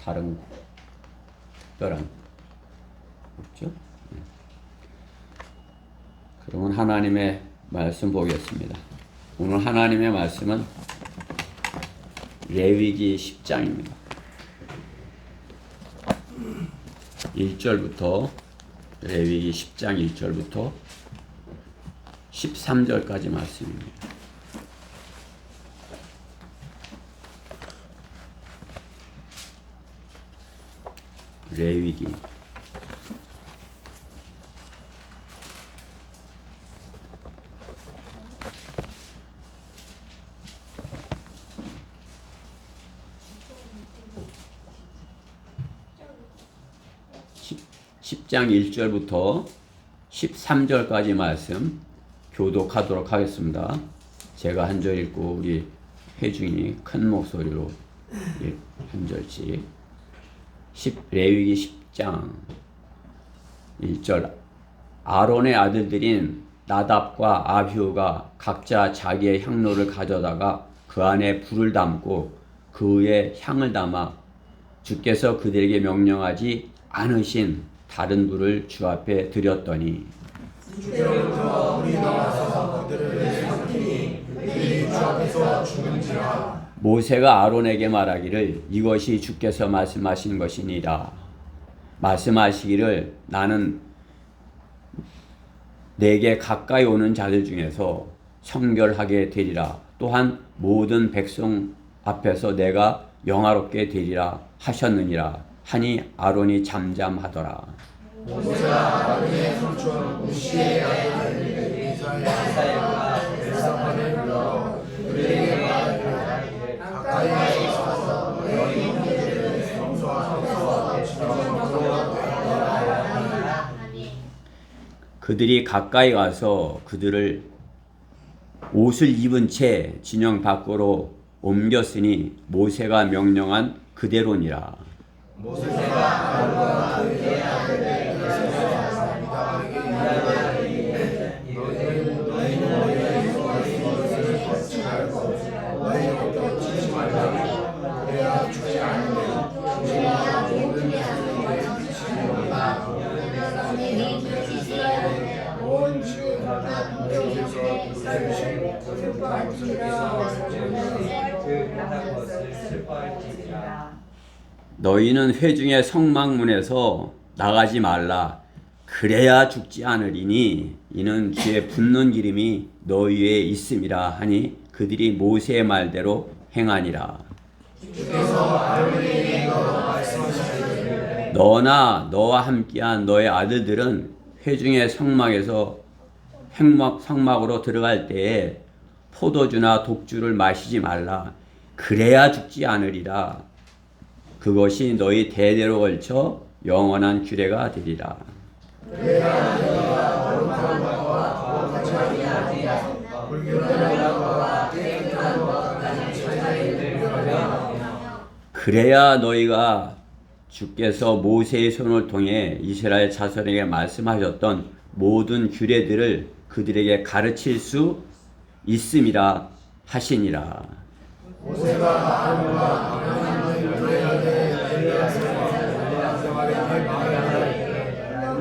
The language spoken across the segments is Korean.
다른 특별한 없죠? 그러면 하나님의 말씀 보겠습니다. 오늘 하나님의 말씀은 레위기 10장입니다. 1절부터 레위기 10장 1절부터 13절까지 말씀입니다. 레위기 10장 1절부터 13절까지 말씀 교독하도록 하겠습니다. 제가 한 절 읽고 우리 회중이 큰 목소리로 한 절씩. 레위기 10장 1절. 아론의 아들들인 나답과 아비후가 각자 자기의 향로를 가져다가 그 안에 불을 담고 그 위에 향을 담아 주께서 그들에게 명령하지 않으신 다른 불을 주 앞에 드렸더니 주께로부터 불이 나와서 그들을 삼키니 그들이 주 앞에서 죽은지라. 모세가 아론에게 말하기를 이것이 주께서 말씀하신 것이니라. 말씀하시기를 나는 내게 가까이 오는 자들 중에서 성결하게 되리라. 또한 모든 백성 앞에서 내가 영화롭게 되리라 하셨느니라 하니 아론이 잠잠하더라. 모세가 아론의 삼촌 우시의 아들 이사야가 엘사판을 불러 그들에게 말하기를 가까이 와서 너희 형제들을 성소하소서 지켜보도록 하라. 그들이 가까이 가서 그들을 옷을 입은 채 진영 밖으로 옮겼으니 모세가 명령한 그대로니라. 모세가 아론과 그의 아들을 미다에게 이르되 너희는 너희의 것을 거치말고 너희 옷도 찢지 말라. 그래야 죽지 않으면 우리가 모든 자들에게 미치리로다. 온 지금 주께서 부르시고 거룩한 것을 너희는 회중의 성막문에서 나가지 말라. 그래야 죽지 않으리니 이는 주의 붓는 기름이 너희에 있음이라 하니 그들이 모세의 말대로 행하니라. 주께서 아론에게 말씀하시기를 너나 너와 함께한 너의 아들들은 회중의 성막에서 성막으로 들어갈 때에 포도주나 독주를 마시지 말라. 그래야 죽지 않으리라. 그것이 너희 대대로 걸쳐 영원한 규례가 되리라. 그래야 너희가 거룩한 것과 거룩하지 아니하고 불결한 것과 깨끗한 것과 같은 차이를 구별하라. 그래야 너희가 주께서 모세의 손을 통해 이스라엘 자손에게 말씀하셨던 모든 규례들을 그들에게 가르칠 수 있음이라 하시니라. 모세가 아론과 하나님의 노래하되 엘리야세와 생활에 말하되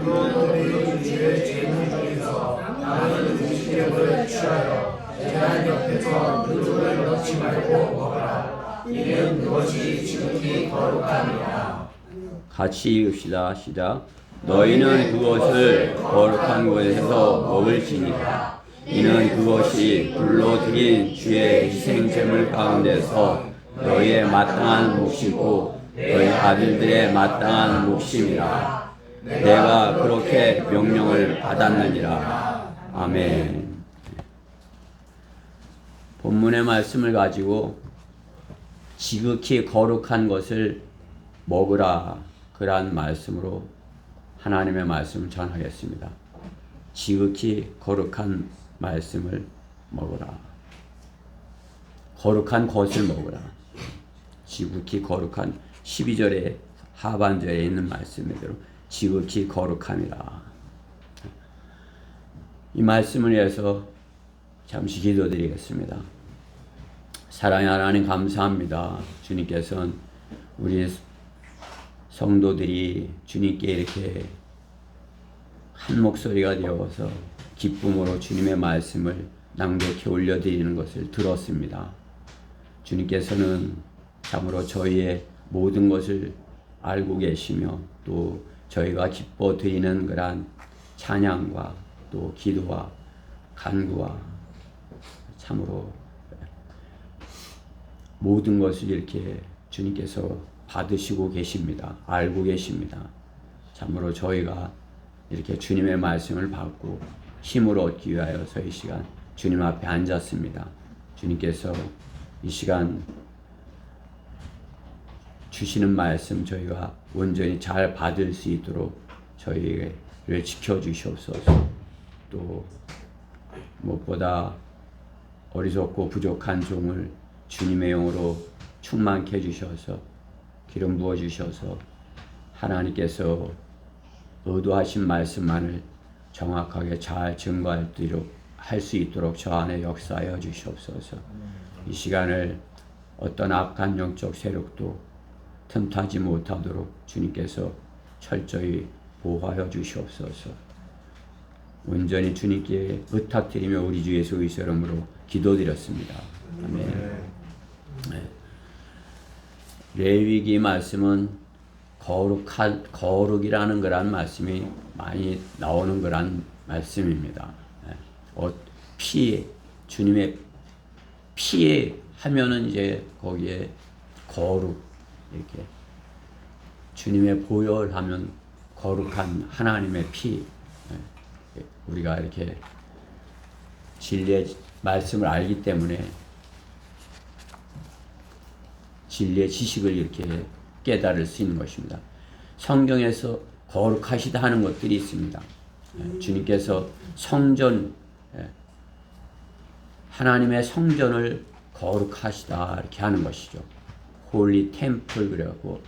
그들이 주의 제물 중에서 나는 음식을 취하여 제단 옆에서 그들을 넣지 말고 먹어라. 이는 그것이 지극히 거룩함이라. 같이 읽읍시다. 시작. 너희는 그것을 거룩한 곳에서 먹을지니라. 이는 그것이 불로 드린 주의 희생제물 가운데서 너희의 마땅한 몫이고 너희 아들들의 마땅한 몫임이라. 내가 그렇게 명령을 받았느니라. 아멘. 본문의 말씀을 가지고 지극히 거룩한 것을 먹으라. 그러한 말씀으로 하나님의 말씀을 전하겠습니다. 지극히 거룩한 말씀을 먹으라. 거룩한 것을 먹으라. 지극히 거룩한 12절의 하반절에 있는 말씀대로 지극히 거룩함이라. 이 말씀을 위해서 잠시 기도드리겠습니다. 사랑의 하나님 감사합니다. 주님께서는 우리 성도들이 주님께 이렇게 한 목소리가 되어서 기쁨으로 주님의 말씀을 낭독해 올려드리는 것을 들었습니다. 주님께서는 참으로 저희의 모든 것을 알고 계시며 또 저희가 기뻐 드리는 그러한 찬양과 또 기도와 간구와 참으로 모든 것을 이렇게 주님께서 받으시고 계십니다. 알고 계십니다. 참으로 저희가 이렇게 주님의 말씀을 받고 힘을 얻기 위하여서 이 시간 주님 앞에 앉았습니다. 주님께서 이 시간 주시는 말씀 저희가 온전히 잘 받을 수 있도록 저희를 지켜주시옵소서. 또 무엇보다 어리석고 부족한 종을 주님의 영으로 충만케 해주셔서 기름 부어주셔서 하나님께서 의도하신 말씀만을 정확하게 잘 증거할 수 있도록 저 안에 역사하여 주시옵소서. 이 시간을 어떤 악한 영적 세력도 틈타지 못하도록 주님께서 철저히 보호하여 주시옵소서. 온전히 주님께 부탁드리며 우리 주 예수 그리스도의 이름으로 기도드렸습니다. 아멘. 네. 레위기 말씀은 거룩이라는 그런 말씀이 많이 나오는 그런 말씀입니다. 주님의 피에 하면은 이제 거기에 거룩 이렇게 주님의 보혈 하면 거룩한 하나님의 피. 우리가 이렇게 진리의 말씀을 알기 때문에 진리의 지식을 이렇게 깨달을 수 있는 것입니다. 성경에서 거룩하시다 하는 것들이 있습니다. 주님께서 성전, 하나님의 성전을 거룩하시다 이렇게 하는 것이죠. 홀리 템플 그래갖고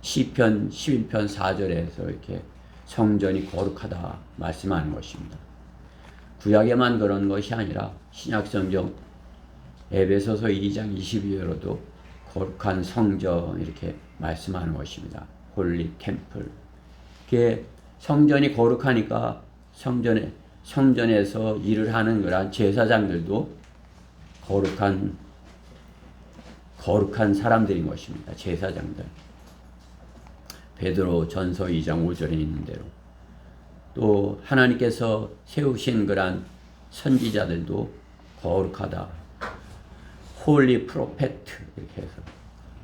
시편 11편 4절에서 이렇게 성전이 거룩하다 말씀하는 것입니다. 구약에만 그런 것이 아니라 신약성경 에베소서 2장 22절로도 거룩한 성전 이렇게 말씀하는 것입니다. 홀리 템플. 그게 성전이 거룩하니까 성전에서 일을 하는 그런 제사장들도 거룩한 사람들인 것입니다. 제사장들. 베드로 전서 2장 5절에 있는 대로. 또 하나님께서 세우신 그런 선지자들도 거룩하다. 홀리 프로페트 이렇게 해서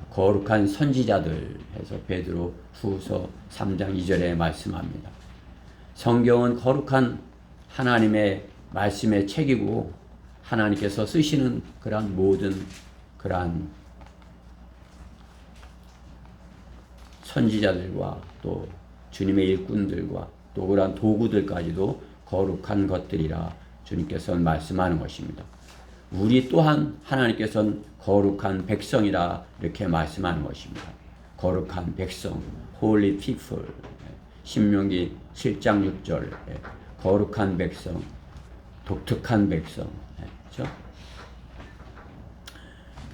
거룩한 선지자들 해서 베드로 후서 3장 2절에 말씀합니다. 성경은 거룩한 하나님의 말씀의 책이고 하나님께서 쓰시는 그러한 모든 그러한 선지자들과 또 주님의 일꾼들과 또 그러한 도구들까지도 거룩한 것들이라 주님께서는 말씀하는 것입니다. 우리 또한 하나님께서는 거룩한 백성이라 이렇게 말씀하는 것입니다. 거룩한 백성, holy people. 신명기 7장 6절. 거룩한 백성, 독특한 백성. 그렇죠?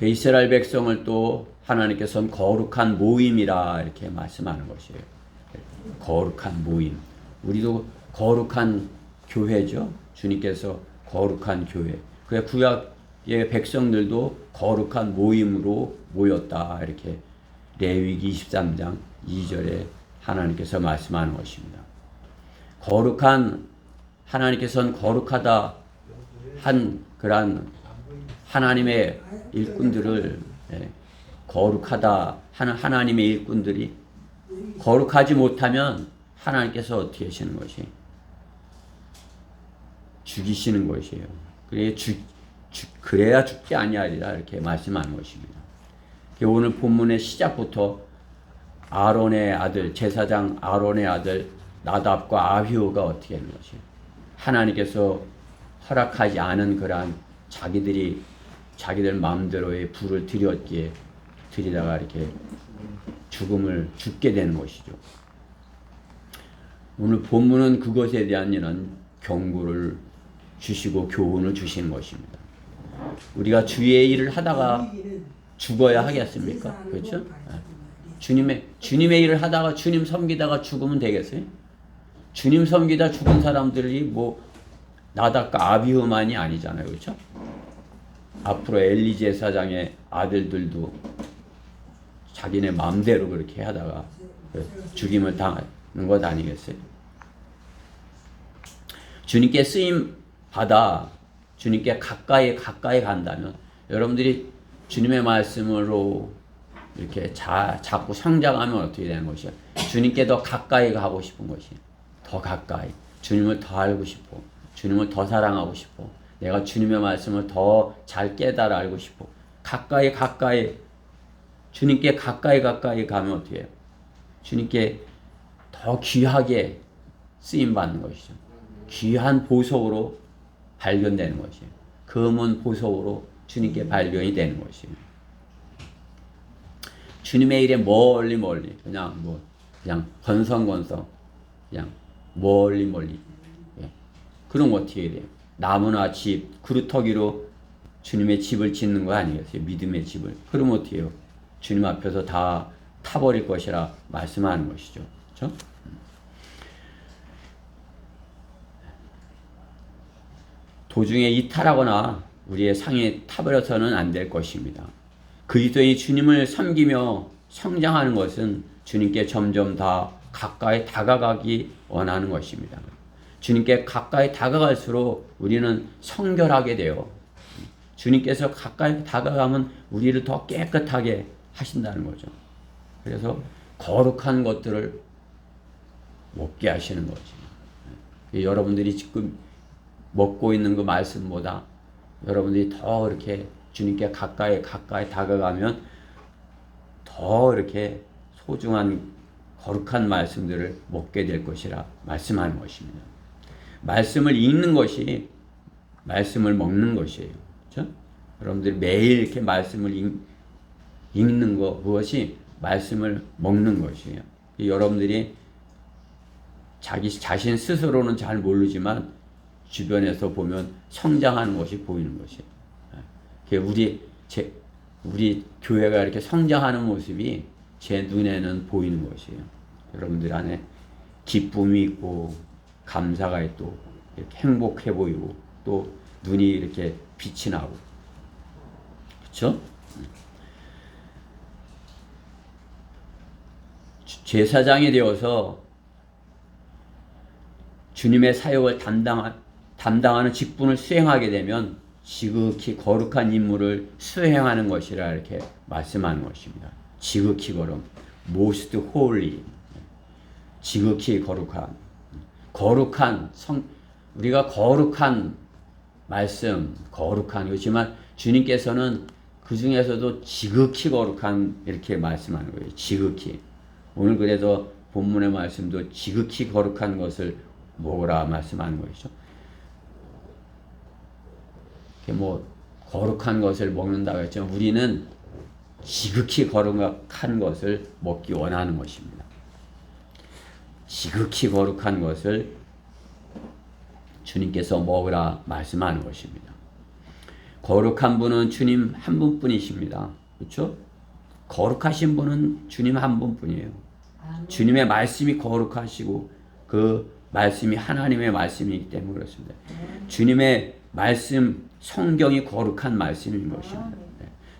이스라엘 백성을 또 하나님께서는 거룩한 모임이라 이렇게 말씀하는 것이에요. 거룩한 모임. 우리도 거룩한 교회죠. 주님께서 거룩한 교회. 그래 구약의 백성들도 거룩한 모임으로 모였다. 이렇게 레위기 23장 2절에 하나님께서 말씀하는 것입니다. 하나님께서는 거룩하다 한 그런 하나님의 일꾼들을 거룩하다 하는 하나님의 일꾼들이 거룩하지 못하면 하나님께서 어떻게 하시는 것이? 죽이시는 것이에요. 그래야 죽지 아니하리라 이렇게 말씀하는 것입니다. 오늘 본문의 시작부터 아론의 아들 제사장 아론의 아들 나답과 아비후가 어떻게 하는 것이에요? 하나님께서 허락하지 않은 그러한 자기들 마음대로의 불을 들이다가 이렇게 죽게 되는 것이죠. 오늘 본문은 그것에 대한 이런 경고를 주시고 교훈을 주시는 것입니다. 우리가 주의 일을 하다가 죽어야 하겠습니까? 그렇죠? 주님의 일을 하다가 주님 섬기다가 죽으면 되겠어요? 주님 섬기다 죽은 사람들이 뭐 나답과 아비후만이 아니잖아요, 그렇죠? 앞으로 엘리 제사장의 아들들도 자기네 마음대로 그렇게 하다가 죽임을 당하는 것 아니겠어요? 주님께 쓰임 받아 주님께 가까이 간다면 여러분들이 주님의 말씀으로 이렇게 자꾸 성장하면 어떻게 되는 것이야? 주님께 더 가까이 가고 싶은 것이 더 가까이 주님을 더 알고 싶어. 주님을 더 사랑하고 싶어. 내가 주님의 말씀을 더 잘 깨달아 알고 싶어. 가까이 주님께 가까이 가면 어떻게 해요? 주님께 더 귀하게 쓰임 받는 것이죠. 귀한 보석으로 발견되는 것이에요. 금은 보석으로 주님께 발견이 되는 것이에요. 주님의 일에 멀리 그냥 건성건성 그냥 멀리 예. 그럼 어떻게 해야 돼요? 나무나 집, 그루터기로 주님의 집을 짓는 거 아니겠어요? 믿음의 집을. 그럼 어떻게 해요? 주님 앞에서 다 타버릴 것이라 말씀하는 것이죠. 그렇죠? 도중에 이탈하거나 우리의 상에 타버려서는 안 될 것입니다. 그리스도인이 주님을 섬기며 성장하는 것은 주님께 점점 더 가까이 다가가기 원하는 것입니다. 주님께 가까이 다가갈수록 우리는 성결하게 돼요. 주님께서 가까이 다가가면 우리를 더 깨끗하게 하신다는 거죠. 그래서 거룩한 것들을 먹게 하시는 거죠. 여러분들이 지금 먹고 있는 그 말씀보다 여러분들이 더 이렇게 주님께 가까이 다가가면 더 이렇게 소중한 거룩한 말씀들을 먹게 될 것이라 말씀하는 것입니다. 말씀을 읽는 것이 말씀을 먹는 것이에요. 그렇죠? 여러분들이 매일 이렇게 말씀을 읽는 것, 그것이 말씀을 먹는 것이에요. 여러분들이 자신 스스로는 잘 모르지만 주변에서 보면 성장하는 것이 보이는 것이에요. 우리 교회가 이렇게 성장하는 모습이 제 눈에는 보이는 것이에요. 여러분들 안에 기쁨이 있고 감사가 있고 이렇게 행복해 보이고 또 눈이 이렇게 빛이 나고 그렇죠? 제사장이 되어서 주님의 사역을 담당하는 직분을 수행하게 되면 지극히 거룩한 임무를 수행하는 것이라 이렇게 말씀하는 것입니다. 지극히 most holy, 지극히 거룩한 우리가 거룩한 말씀, 거룩한 것이지만 주님께서는 그 중에서도 지극히 거룩한 이렇게 말씀하는 거예요. 지극히. 오늘 그래서 본문의 말씀도 지극히 거룩한 것을 먹으라 말씀하는 것이죠. 거룩한 것을 먹는다고 했지만 우리는 지극히 거룩한 것을 먹기 원하는 것입니다. 지극히 거룩한 것을 주님께서 먹으라 말씀하는 것입니다. 거룩한 분은 주님 한 분뿐이십니다. 그렇죠? 거룩하신 분은 주님 한 분뿐이에요. 주님의 말씀이 거룩하시고 그 말씀이 하나님의 말씀이기 때문에 그렇습니다. 주님의 말씀, 성경이 거룩한 말씀인 것입니다.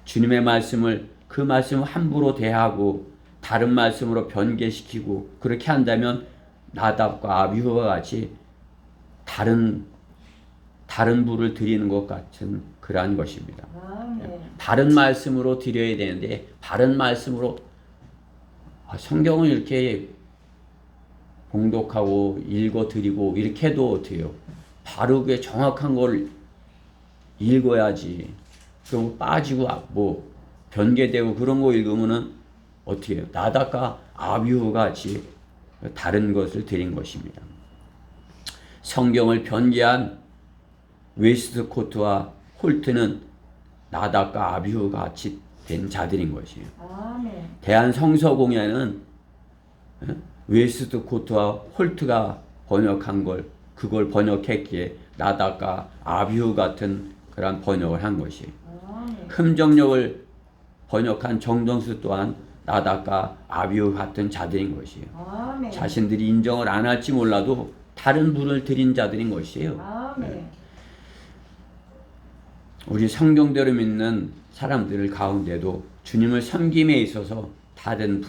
주님의 말씀을 그 말씀을 함부로 대하고 다른 말씀으로 변개시키고 그렇게 한다면 나답과 아비후와 같이 다른 부를 드리는 것 같은 그러한 것입니다. 바른 말씀으로 드려야 되는데 바른 말씀으로 성경을 이렇게 봉독하고 읽어드리고 이렇게 해도 어떻게 해요? 바르게 정확한 걸 읽어야지. 그럼 빠지고 변개되고 그런 거 읽으면은 어떻게 해요? 나답과 아비후 같이 다른 것을 드린 것입니다. 성경을 변개한 웨스트코트와 홀트는 나답과 아비후 같이 된 자들인 것이에요. 대한성서공회는 웨스트코트와 홀트가 번역한 그걸 번역했기에 나답과 아비후 같은 그런 번역을 한 것이에요. 흠정력을 번역한 정동수 또한 나답과 아비후 같은 자들인 것이에요. 아멘. 자신들이 인정을 안 할지 몰라도 다른 분을 드린 자들인 것이에요. 아멘. 우리 성경대로 믿는 사람들 가운데도 주님을 섬김에 있어서 다른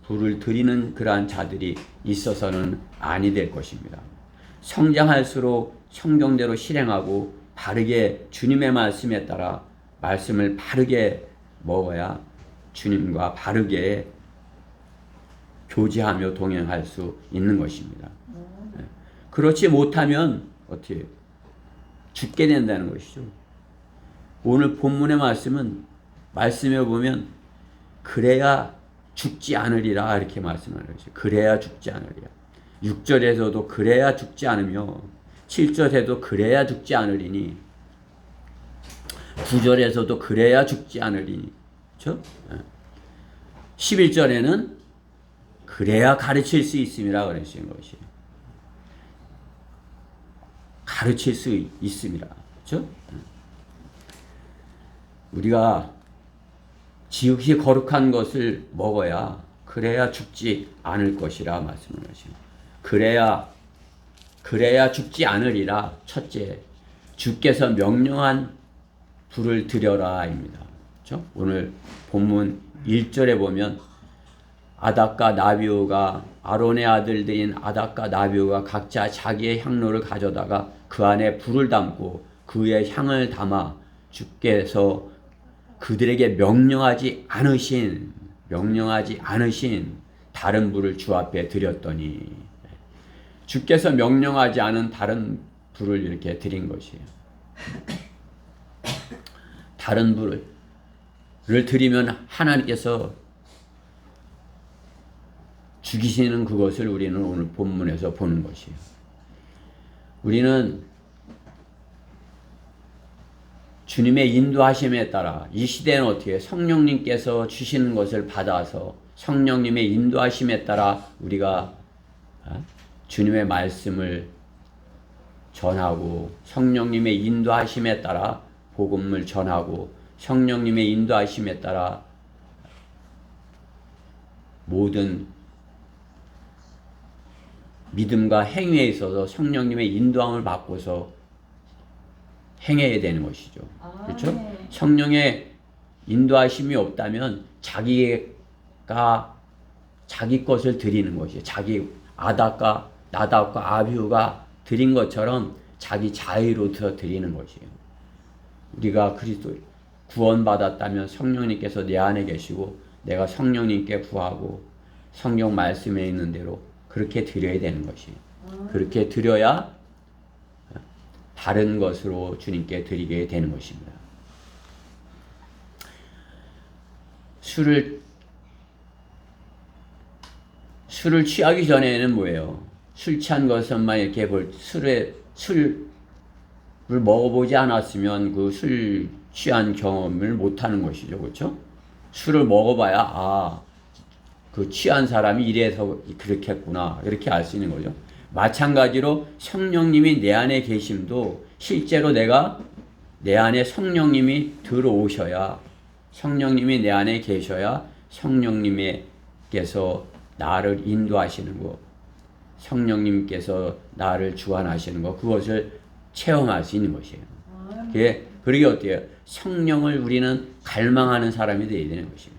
불을 드리는 그러한 자들이 있어서는 아니 될 것입니다. 성장할수록 성경대로 실행하고 바르게 주님의 말씀에 따라 말씀을 바르게 먹어야 주님과 바르게 교제하며 동행할 수 있는 것입니다. 그렇지 못하면 어떻게 해요? 죽게 된다는 것이죠. 오늘 본문의 말씀에 보면 그래야 죽지 않으리라 이렇게 말씀하는 것이죠. 그래야 죽지 않으리라. 6절에서도 그래야 죽지 않으며 7절에도 그래야 죽지 않으리니 9절에서도 그래야 죽지 않으리니 그렇죠? 11절에는 그래야 가르칠 수 있음이라 그러시는 것이에요. 가르칠 수 있습니다. 그렇죠? 우리가 지극히 거룩한 것을 먹어야 그래야 죽지 않을 것이라 말씀을 하시고 그래야 죽지 않으리라. 첫째, 주께서 명령한 불을 드려라입니다. 그렇죠? 오늘 본문 1절에 보면 아론의 아들들인 아닥과 나비오가 각자 자기의 향로를 가져다가 그 안에 불을 담고 그의 향을 담아 주께서 그들에게 명령하지 않으신 다른 불을 주 앞에 드렸더니 주께서 명령하지 않은 다른 불을 이렇게 드린 것이에요. 다른 불을 드리면 하나님께서 죽이시는 그것을 우리는 오늘 본문에서 보는 것이에요. 우리는 주님의 인도하심에 따라 이 시대는 어떻게 성령님께서 주시는 것을 받아서 성령님의 인도하심에 따라 우리가 주님의 말씀을 전하고 성령님의 인도하심에 따라 복음을 전하고 성령님의 인도하심에 따라 모든 믿음과 행위에 있어서 성령님의 인도함을 받고서 행해야 되는 것이죠. 그렇죠? 네. 성령의 인도하심이 없다면 자기가 자기 것을 드리는 것이에요. 자기 나답과 아비후가 드린 것처럼 자기 자의로서 드리는 것이에요. 우리가 그리스도 구원받았다면 성령님께서 내 안에 계시고 내가 성령님께 구하고 성경 말씀에 있는 대로 그렇게 드려야 되는 것이에요. 그렇게 드려야 다른 것으로 주님께 드리게 되는 것입니다. 술을 취하기 전에는 뭐예요? 술 취한 것만 이렇게 술을 먹어보지 않았으면 그 술 취한 경험을 못하는 것이죠. 그렇죠? 술을 먹어봐야 그 취한 사람이 이래서 그렇게 했구나 이렇게 알 수 있는 거죠. 마찬가지로 성령님이 내 안에 계심도 실제로 내가 내 안에 성령님이 들어오셔야 성령님이 내 안에 계셔야 성령님께서 나를 인도하시는 것 성령님께서 나를 주관하시는 것 그것을 체험할 수 있는 것이에요. 그러게 어때요? 성령을 우리는 갈망하는 사람이 되어야 되는 것이에요.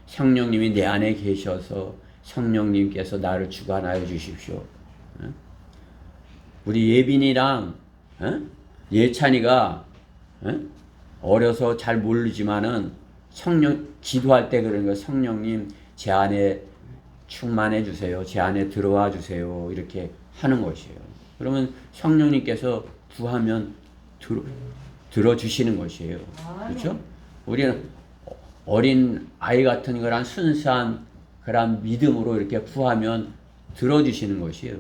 성령님이 내 안에 계셔서 성령님께서 나를 주관하여 주십시오. 우리 예빈이랑 예찬이가 어려서 잘 모르지만은 기도할 때 그런 거 성령님 제 안에 충만해 주세요. 제 안에 들어와 주세요. 이렇게 하는 것이에요. 그러면 성령님께서 구하면 들어주시는 것이에요. 그렇죠? 우리는 어린 아이 같은 그런 순수한 그런 믿음으로 이렇게 구하면 들어주시는 것이에요.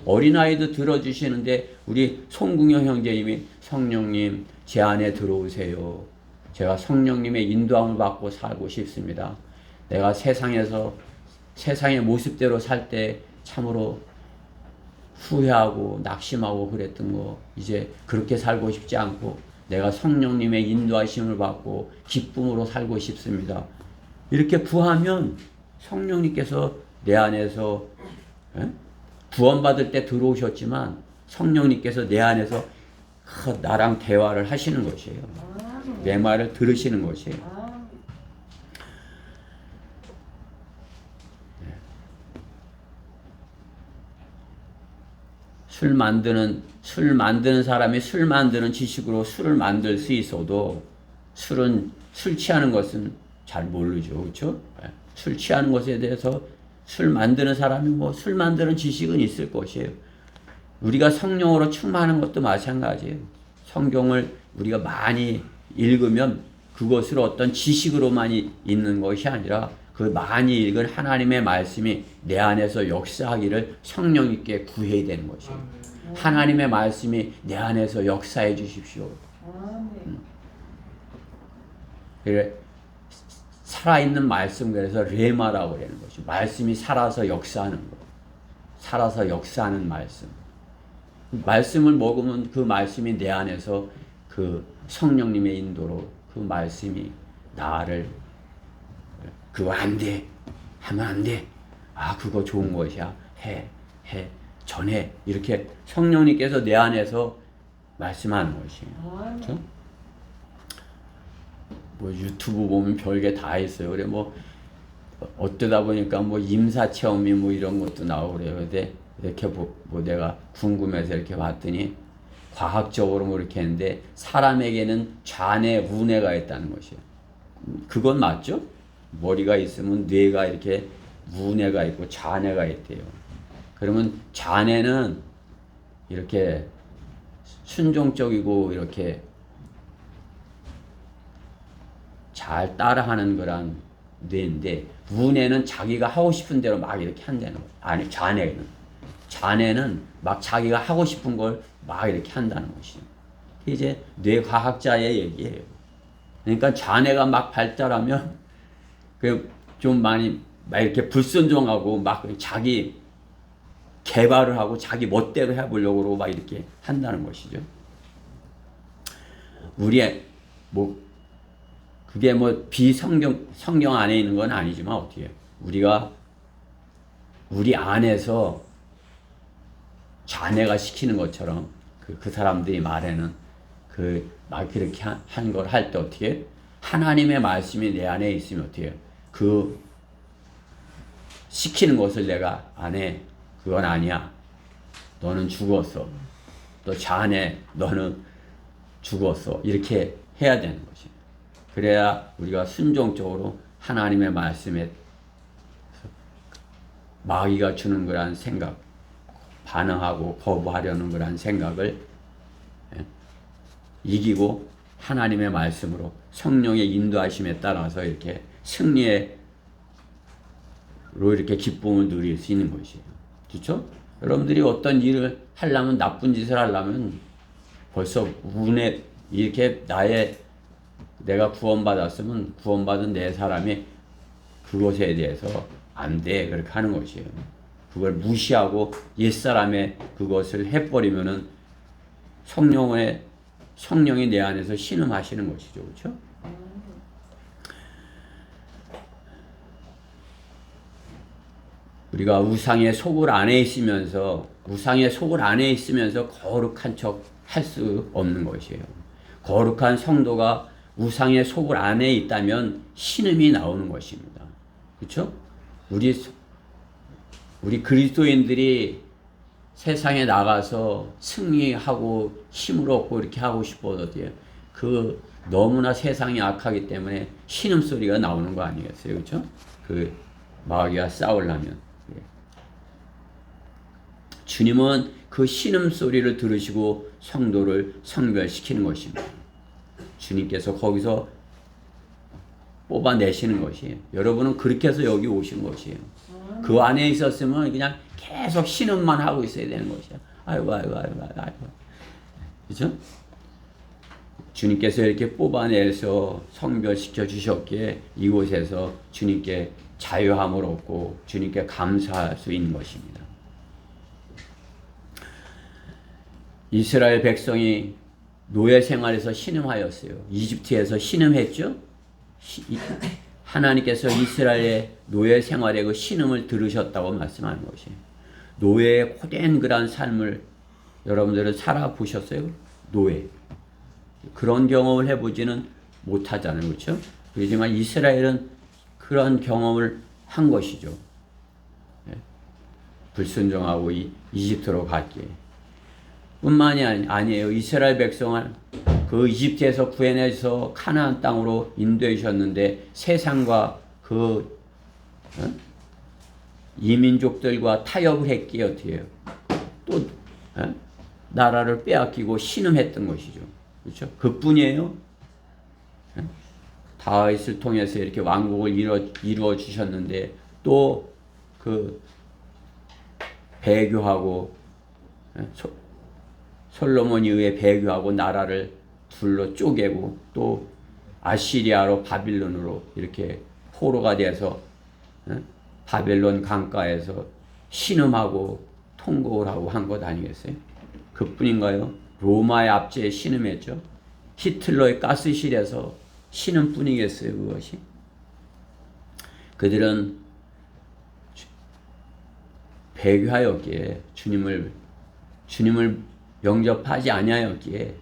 어린아이도 들어주시는데 우리 송궁영 형제님이 성령님 제 안에 들어오세요. 제가 성령님의 인도함을 받고 살고 싶습니다. 내가 세상의 모습대로 살 때 참으로 후회하고 낙심하고 그랬던 거 이제 그렇게 살고 싶지 않고 내가 성령님의 인도하심을 받고 기쁨으로 살고 싶습니다. 이렇게 구하면 성령님께서 내 안에서 구원받을 때 들어오셨지만 성령님께서 내 안에서 나랑 대화를 하시는 것이에요. 내 말을 들으시는 것이에요. 술 만드는 사람이 술 만드는 지식으로 술을 만들 수 있어도 술 취하는 것은 잘 모르죠. 그렇죠? 술 취하는 것에 대해서 술 만드는 사람이 뭐 술 만드는 지식은 있을 것이에요. 우리가 성령으로 충만한 것도 마찬가지예요. 성경을 우리가 많이 읽으면 그것을 어떤 지식으로만 있는 것이 아니라 그 많이 읽은 하나님의 말씀이 내 안에서 역사하기를 성령님께 구해야 되는 것이에요. 하나님의 말씀이 내 안에서 역사해 주십시오. 그래 살아있는 말씀, 그래서 레마라고 그러는 것이 말씀이 살아서 역사하는 것. 살아서 역사하는 말씀. 말씀을 먹으면 그 말씀이 내 안에서 그 성령님의 인도로 그 말씀이 나를 그거 안 돼. 하면 안 돼. 아, 그거 좋은 것이야. 해. 전해. 이렇게 성령님께서 내 안에서 말씀하는 것이에요. 그렇죠? 뭐 유튜브 보면 별게 다 있어요. 그래 뭐 어쩌다 보니까 뭐 임사 체험이 뭐 이런 것도 나오고 그래요. 근데 이렇게 뭐 내가 궁금해서 이렇게 봤더니 과학적으로 뭐 이렇게 했는데 사람에게는 좌뇌, 우뇌가 있다는 것이에요. 그건 맞죠? 머리가 있으면 뇌가 이렇게 우뇌가 있고 좌뇌가 있대요. 그러면 좌뇌는 이렇게 순종적이고 이렇게 잘 따라하는 거란 뇌인데 우뇌는 자기가 하고 싶은 대로 막 이렇게 한다는 거예요. 아니, 좌뇌는 막 자기가 하고 싶은 걸 막 이렇게 한다는 것이죠. 이제 뇌과학자의 얘기예요. 그러니까 좌뇌가 막 발달하면 좀 많이 막 이렇게 불순종하고 막 자기 개발을 하고 자기 멋대로 해보려고 막 이렇게 한다는 것이죠. 우리의 그게 성경 안에 있는 건 아니지만 어떻게 우리가 우리 안에서 자네가 시키는 것처럼 그 사람들이 말에는 막 그렇게 한 걸 할 때 어떻게 하나님의 말씀이 내 안에 있으면 어떻게 그 시키는 것을 내가 안 해. 그건 아니야. 너는 죽었어. 또 자네 너는 죽었어. 이렇게 해야 되는 것이. 그래야 우리가 순종적으로 하나님의 말씀에 마귀가 주는 거란 생각, 반응하고 거부하려는 거란 생각을 이기고 하나님의 말씀으로 성령의 인도하심에 따라서 이렇게 승리로 이렇게 기쁨을 누릴 수 있는 것이에요. 그렇죠? 여러분들이 어떤 일을 하려면, 나쁜 짓을 하려면 벌써 운에 이렇게 내가 구원받았으면 구원받은 내 사람이 그것에 대해서 안 돼. 그렇게 하는 것이에요. 그걸 무시하고 옛사람의 그것을 해버리면은 성령이 내 안에서 신음하시는 것이죠. 그렇죠? 우리가 우상의 속을 안에 있으면서 거룩한 척 할 수 없는 것이에요. 거룩한 성도가 우상의 속을 안에 있다면 신음이 나오는 것입니다. 그렇죠? 우리 그리스도인들이 세상에 나가서 승리하고 힘을 얻고 이렇게 하고 싶어도 너무나 세상이 악하기 때문에 신음소리가 나오는 거 아니겠어요? 그렇죠? 마귀와 싸우려면. 주님은 그 신음소리를 들으시고 성도를 성별시키는 것입니다. 주님께서 거기서 뽑아내시는 것이에요. 여러분은 그렇게 해서 여기 오신 것이에요. 그 안에 있었으면 그냥 계속 신음만 하고 있어야 되는 것이야. 아이고. 그죠? 주님께서 이렇게 뽑아내서 성별시켜 주셨기에 이곳에서 주님께 자유함을 얻고 주님께 감사할 수 있는 것입니다. 이스라엘 백성이 노예 생활에서 신음하였어요. 이집트에서 신음했죠. 하나님께서 이스라엘의 노예 생활의 그 신음을 들으셨다고 말씀하는 것이에요. 노예의 고된 그런 삶을 여러분들은 살아보셨어요? 노예. 그런 경험을 해보지는 못하잖아요. 그렇죠? 그렇지만 이스라엘은 그런 경험을 한 것이죠. 불순종하고 이집트로 갔기에. 뿐만이 아니에요. 이스라엘 백성을 그 이집트에서 구해내서 가나안 땅으로 인도해 주셨는데 세상과 그 이민족들과 타협을 했기에 어떻게 해요? 또 나라를 빼앗기고 신음했던 것이죠. 그렇죠? 그뿐이에요. 다윗을 통해서 이렇게 왕국을 이루어 주셨는데 또 그 배교하고 솔로몬이 의해 배교하고 나라를 둘로 쪼개고 또 아시리아로 바빌론으로 이렇게 포로가 돼서 바벨론 강가에서 신음하고 통곡을 하고 한 것 아니겠어요? 그뿐인가요? 로마의 압제에 신음했죠. 히틀러의 가스실에서 신음뿐이겠어요, 그것이? 그들은 배교하였기에 주님을 영접하지 아니하였기에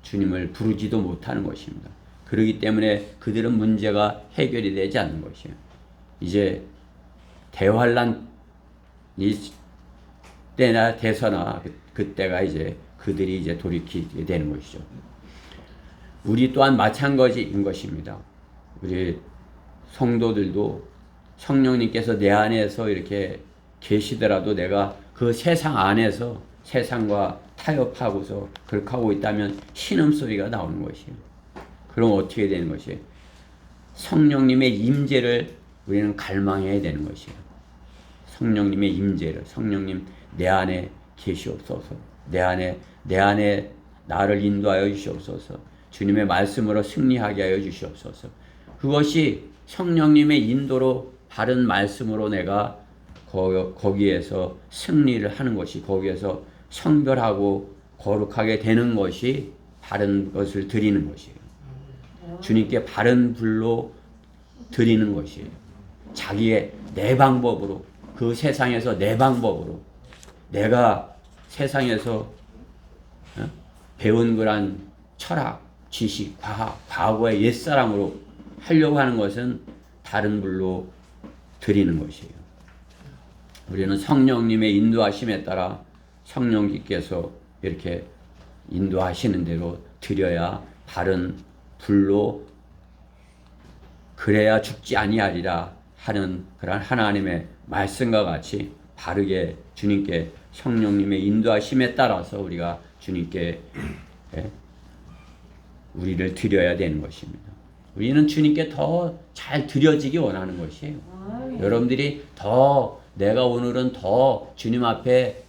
주님을 부르지도 못하는 것입니다. 그렇기 때문에 그들은 문제가 해결이 되지 않는 것이에요. 이제 대환란이 때나 돼서나 그때가 이제 그들이 이제 돌이키게 되는 것이죠. 우리 또한 마찬가지인 것입니다. 우리 성도들도 성령님께서 내 안에서 이렇게 계시더라도 내가 그 세상 안에서 세상과 타협하고서 그렇게 하고 있다면 신음소리가 나오는 것이에요. 그럼 어떻게 되는 것이에요? 성령님의 임재를 우리는 갈망해야 되는 것이에요. 성령님의 임재를, 성령님 내 안에 계시옵소서. 내 안에 나를 인도하여 주시옵소서. 주님의 말씀으로 승리하게 하여 주시옵소서. 그것이 성령님의 인도로 바른 말씀으로 내가 거기에서 승리를 하는 것이, 거기에서 성별하고 거룩하게 되는 것이 바른 것을 드리는 것이에요. 주님께 바른 불로 드리는 것이에요. 자기의 내 방법으로, 그 세상에서 내 방법으로 내가 세상에서 배운 그런 철학, 지식, 과학, 과거의 옛사람으로 하려고 하는 것은 다른 불로 드리는 것이에요. 우리는 성령님의 인도하심에 따라 성령님께서 이렇게 인도하시는 대로 드려야 바른 불로, 그래야 죽지 아니하리라 하는 그런 하나님의 말씀과 같이 바르게 주님께 성령님의 인도하심에 따라서 우리가 주님께 우리를 드려야 되는 것입니다. 우리는 주님께 더 잘 드려지기 원하는 것이에요. 여러분들이 더 내가 오늘은 더 주님 앞에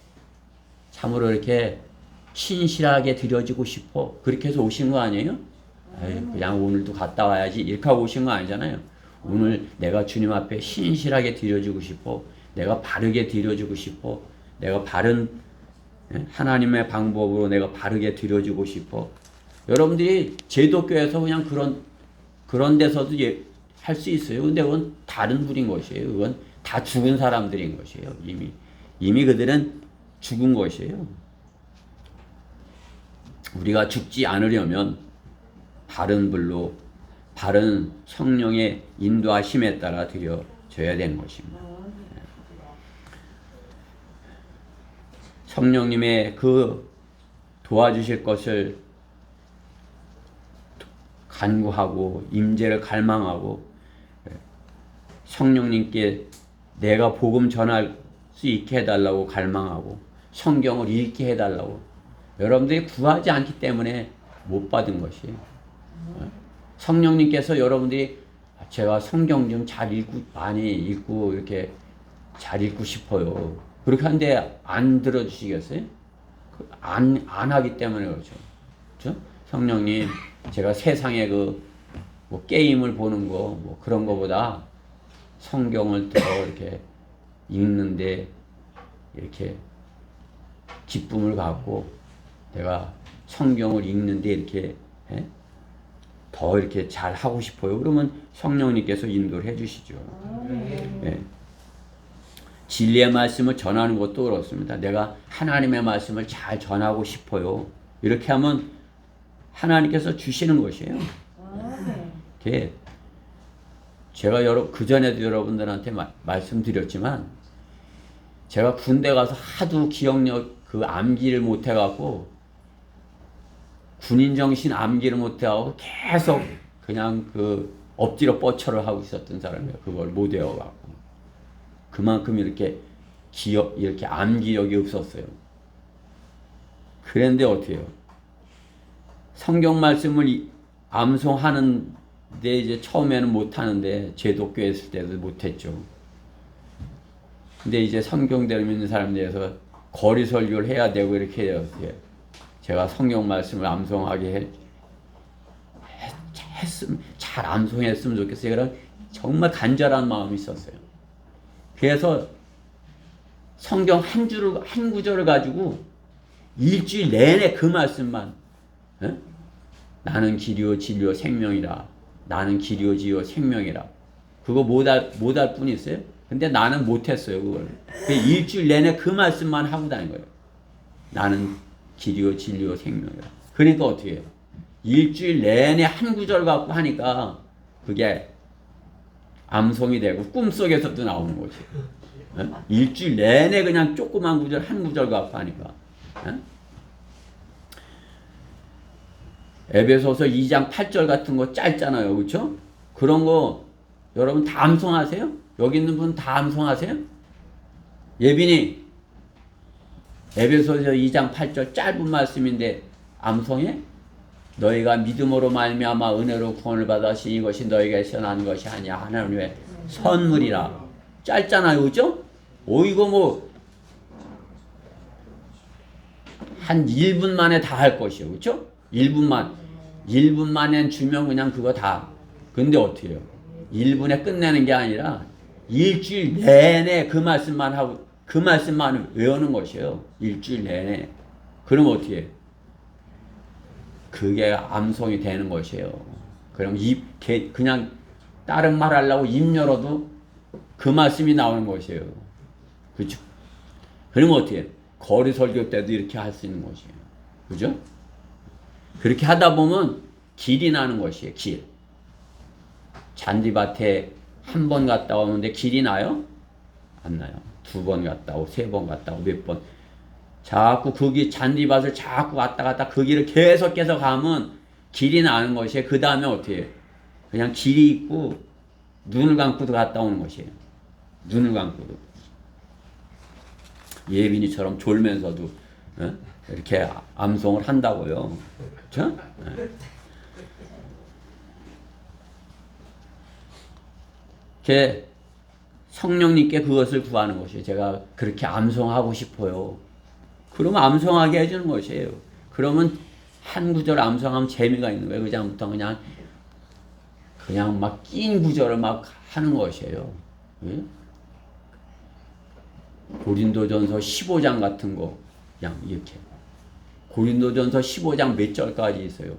참으로 이렇게 신실하게 드려지고 싶어, 그렇게 해서 오신 거 아니에요? 그냥 오늘도 갔다 와야지 이렇게 하고 오신 거 아니잖아요. 오늘 내가 주님 앞에 신실하게 드려지고 싶어, 내가 바르게 드려지고 싶어, 내가 바른 하나님의 방법으로 내가 바르게 드려지고 싶어. 여러분들이 제도교에서 그냥 그런 데서도 할 수 있어요. 근데 그건 다른 분인 것이에요. 그건 다 죽은 사람들인 것이에요. 이미 그들은 죽은 것이에요. 우리가 죽지 않으려면 바른 불로, 바른 성령의 인도하심에 따라 드려져야 되는 것입니다. 성령님의 그 도와주실 것을 간구하고 임재를 갈망하고 성령님께 내가 복음 전할 수 있게 해달라고 갈망하고 성경을 읽게 해달라고, 여러분들이 구하지 않기 때문에 못 받은 것이에요. 성령님께서 여러분들이 제가 성경 좀 잘 읽고 많이 읽고 이렇게 잘 읽고 싶어요, 그렇게 하는데 안 들어주시겠어요? 안 하기 때문에 그렇죠. 그렇죠? 성령님, 제가 세상에 뭐 게임을 보는 거, 뭐 그런 거보다 성경을 더 이렇게 읽는데 이렇게 기쁨을 갖고 내가 성경을 읽는데 이렇게 예? 더 이렇게 잘 하고 싶어요. 그러면 성령님께서 인도를 해주시죠. 예. 진리의 말씀을 전하는 것도 그렇습니다. 내가 하나님의 말씀을 잘 전하고 싶어요. 이렇게 하면 하나님께서 주시는 것이에요. 이렇게 제가 그전에도 여러분들한테 말씀드렸지만 제가 군대 가서 하도 기억력 그 암기를 못 해갖고 군인 정신 암기를 못 해갖고 계속 그냥 그 엎드려 뻗쳐를 하고 있었던 사람이에요. 그걸 못 외워갖고 그만큼 이렇게 이렇게 암기력이 없었어요. 그런데 어떻게 해요? 성경 말씀을 암송하는데 이제 처음에는 못하는데 제독교에 있을 때도 못했죠. 근데 이제 성경대로 믿는 사람들에서 거리 설교를 해야 되고 이렇게 해요. 제가 성경 말씀을 암송하게 했으면 잘 암송했으면 좋겠어요. 그런 정말 간절한 마음이 있었어요. 그래서 성경 한 구절을 가지고 일주일 내내 그 말씀만 나는 길이요 진리요 생명이라 나는 길이요 진리요 생명이라 그거 못할 뿐이 있어요. 근데 나는 못했어요. 그걸 일주일 내내 그 말씀만 하고 다닌 거예요. 나는 길이요 진리요 생명이라. 그러니까 어떻게 해요? 일주일 내내 한 구절 갖고 하니까 그게 암송이 되고 꿈속에서도 나오는 거지. 일주일 내내 그냥 조그만 구절 한 구절 갖고 하니까. 에베소서 2장 8절 같은 거 짧잖아요. 그렇죠? 그런 거 여러분 다 암송하세요? 여기 있는 분 다 암송하세요? 예빈이 에베소서 2장 8절 짧은 말씀인데 암송해? 너희가 믿음으로 말미암아 은혜로 구원을 받았으니 이것이 너희에게서 난 것이 아니야 하나님의 선물이라. 짧잖아요. 그죠? 이거 뭐 한 1분 만에 다 할 것이요. 그죠? 1분 만에 주면 그냥 그거 다. 근데 어떻게 해요? 1분에 끝내는 게 아니라 일주일 내내 그 말씀만 하고 그 말씀만 외우는 것이에요. 일주일 내내. 그럼 어떻게 해요? 그게 암송이 되는 것이에요. 그럼 그냥 다른 말 하려고 입 열어도 그 말씀이 나오는 것이에요. 그죠? 그러면 어떻게 해요? 거리 설교 때도 이렇게 할 수 있는 것이에요. 그죠? 그렇게 하다 보면 길이 나는 것이에요. 길. 잔디밭에 한 번 갔다 오는데 길이 나요? 안 나요. 2번 갔다 오고 3번 갔다 오고 몇 번. 자꾸 거기 잔디밭을 자꾸 왔다 갔다 그 길을 계속해서 가면 길이 나는 것이에요. 그 다음에 어떻게 해요? 그냥 길이 있고 눈을 감고도 갔다 오는 것이에요. 눈을 감고도. 예빈이처럼 졸면서도 이렇게 암송을 한다고요. 그렇죠? 제 성령님께 그것을 구하는 것이에요. 제가 그렇게 암송하고 싶어요. 그러면 암송하게 해주는 것이에요. 그러면 한 구절 암송하면 재미가 있는 거예요. 그다음부터 그냥 막 낀 구절을 막 하는 것이에요. 예? 고린도전서 15장 같은 거 그냥 이렇게. 고린도전서 15장 몇 절까지 있어요?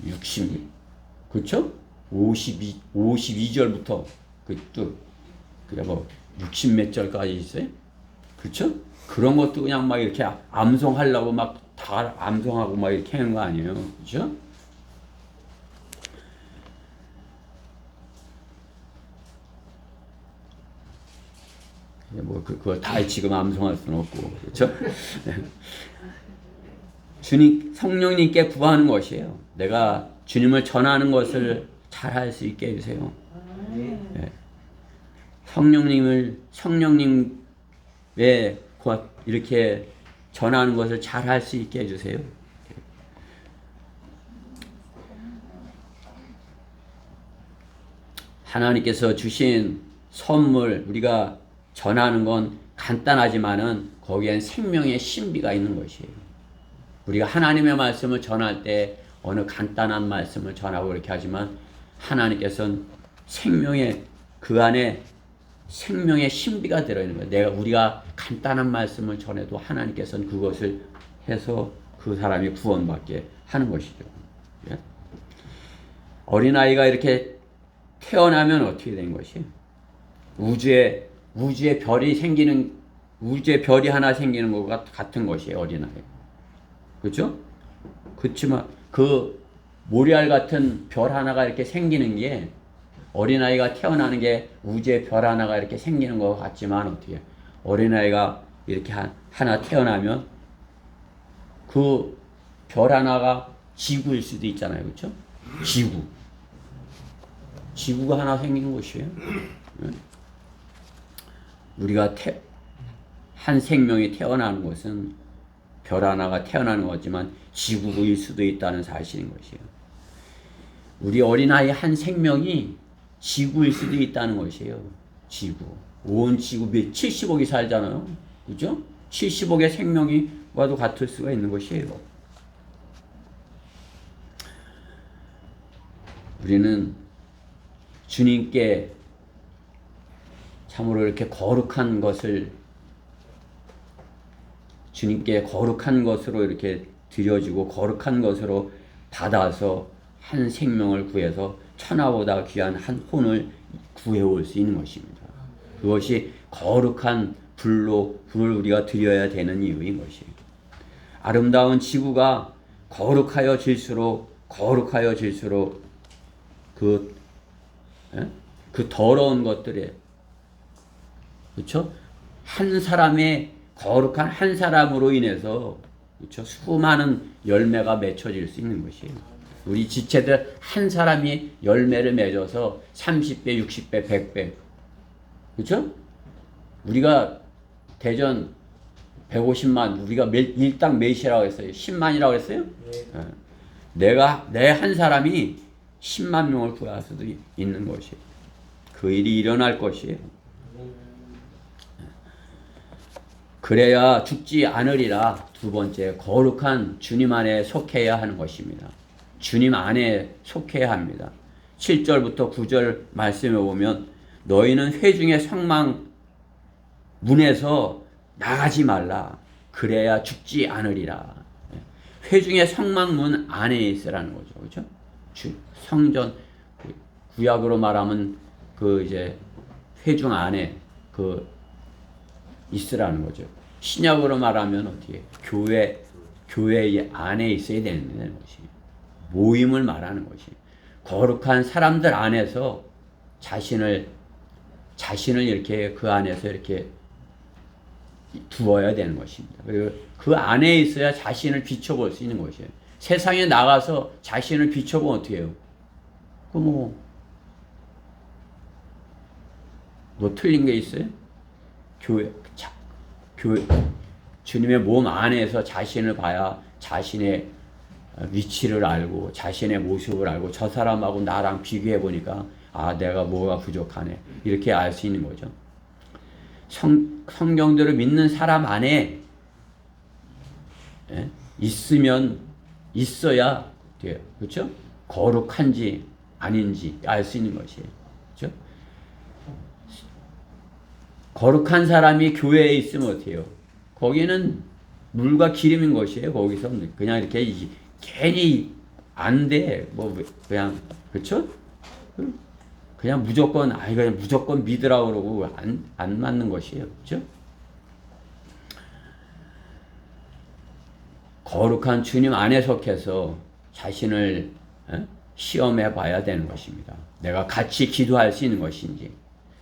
60, 그렇죠? 52절부터 그래 뭐 60 몇 절까지 있어요? 그렇죠? 그런 것도 그냥 막 이렇게 암송하려고 막 다 암송하고 막 이렇게 하는 거 아니에요? 그렇죠? 뭐 그거 다 지금 암송할 수는 없고 그렇죠? 주님 성령님께 구하는 것이에요. 내가 주님을 전하는 것을 잘 할 수 있게 해주세요. 네. 성령님의 이렇게 전하는 것을 잘 할 수 있게 해주세요. 하나님께서 주신 선물 우리가 전하는 건 간단하지만은 거기엔 생명의 신비가 있는 것이에요. 우리가 하나님의 말씀을 전할 때 어느 간단한 말씀을 전하고 이렇게 하지만 하나님께서는 생명의 그 안에 생명의 신비가 들어있는 거예요. 우리가 간단한 말씀을 전해도 하나님께서는 그것을 해서 그 사람이 구원받게 하는 것이죠. 예? 어린아이가 이렇게 태어나면 어떻게 된 것이? 우주에 별이 하나 생기는 것과 같은 것이에요, 어린아이. 그렇죠? 그렇지만 그 모리알 같은 별 하나가 이렇게 생기는 게, 어린아이가 태어나는 게 우주에 별 하나가 이렇게 생기는 것 같지만, 어떻게 어린아이가 이렇게 하나 태어나면 그 별 하나가 지구일 수도 있잖아요. 그렇죠? 지구가 하나 생기는 것이에요. 우리가 한 생명이 태어나는 것은 별 하나가 태어나는 거지만 지구일 수도 있다는 사실인 것이에요. 우리 어린아이 한 생명이 지구일 수도 있다는 것이에요. 지구. 온 지구 70억이 살잖아요. 그죠? 70억의 생명이 와도 같을 수가 있는 것이에요. 우리는 주님께 참으로 이렇게 거룩한 것을, 주님께 거룩한 것으로 이렇게 드려지고 거룩한 것으로 받아서 한 생명을 구해서 천하보다 귀한 한 혼을 구해올 수 있는 것입니다. 그것이 거룩한 불을 우리가 드려야 되는 이유인 것이에요. 아름다운 지구가 거룩하여질수록 그 더러운 것들에, 그렇죠? 한 사람의 거룩한 한 사람으로 인해서, 그렇죠? 수많은 열매가 맺혀질 수 있는 것이에요. 우리 지체들 한 사람이 열매를 맺어서 30배, 60배, 100배, 그렇죠? 우리가 대전 150만, 우리가 일당 몇이라고 했어요? 10만이라고 했어요? 내 한 사람이 10만 명을 구할 수도 있는 것이에요. 그 일이 일어날 것이에요. 그래야 죽지 않으리라. 두 번째, 거룩한 주님 안에 속해야 하는 것입니다. 주님 안에 속해야 합니다. 7절부터 9절 말씀에 보면, 너희는 회중의 성막 문에서 나가지 말라. 그래야 죽지 않으리라. 회중의 성막문 안에 있으라는 거죠. 그렇죠? 성전, 구약으로 말하면 그 이제 회중 안에 그 있으라는 거죠. 신약으로 말하면 어떻게 교회 안에 있어야 되는 것이, 모임을 말하는 것이, 거룩한 사람들 안에서 자신을 이렇게 그 안에서 이렇게 두어야 되는 것입니다. 그리고 그 안에 있어야 자신을 비춰볼 수 있는 것이에요. 세상에 나가서 자신을 비춰보면 어떻게 해요? 뭐 틀린 게 있어요? 교회, 주님의 몸 안에서 자신을 봐야 자신의 위치를 알고 자신의 모습을 알고, 저 사람하고 나랑 비교해 보니까 내가 뭐가 부족하네, 이렇게 알 수 있는 거죠. 성경대로 믿는 사람 안에 있어야 돼요. 그렇죠? 거룩한지 아닌지 알 수 있는 것이에요. 그렇죠? 거룩한 사람이 교회에 있으면 어때요? 거기는 물과 기름인 것이에요. 거기서 그냥 이렇게 괜히 안 돼. 그냥, 그렇죠? 그냥 무조건 그냥 무조건 믿으라고 그러고 안 맞는 것이에요. 그렇죠? 거룩한 주님 안에 속해서 자신을 시험해 봐야 되는 것입니다. 내가 같이 기도할 수 있는 것인지,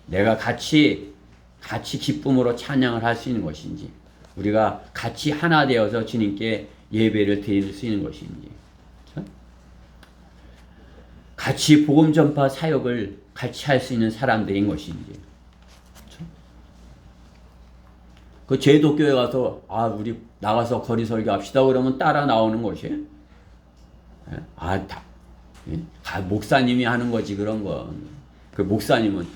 내가 같이 기쁨으로 찬양을 할 수 있는 것인지, 우리가 같이 하나 되어서 주님께 예배를 드릴 수 있는 것인지, 그렇죠? 같이 복음 전파 사역을 같이 할 수 있는 사람들인 것인지, 그렇죠? 그 제도교회 가서 우리 나가서 거리 설교합시다 그러면 따라 나오는 것이에요. 목사님이 하는 거지 그런 건. 그 목사님은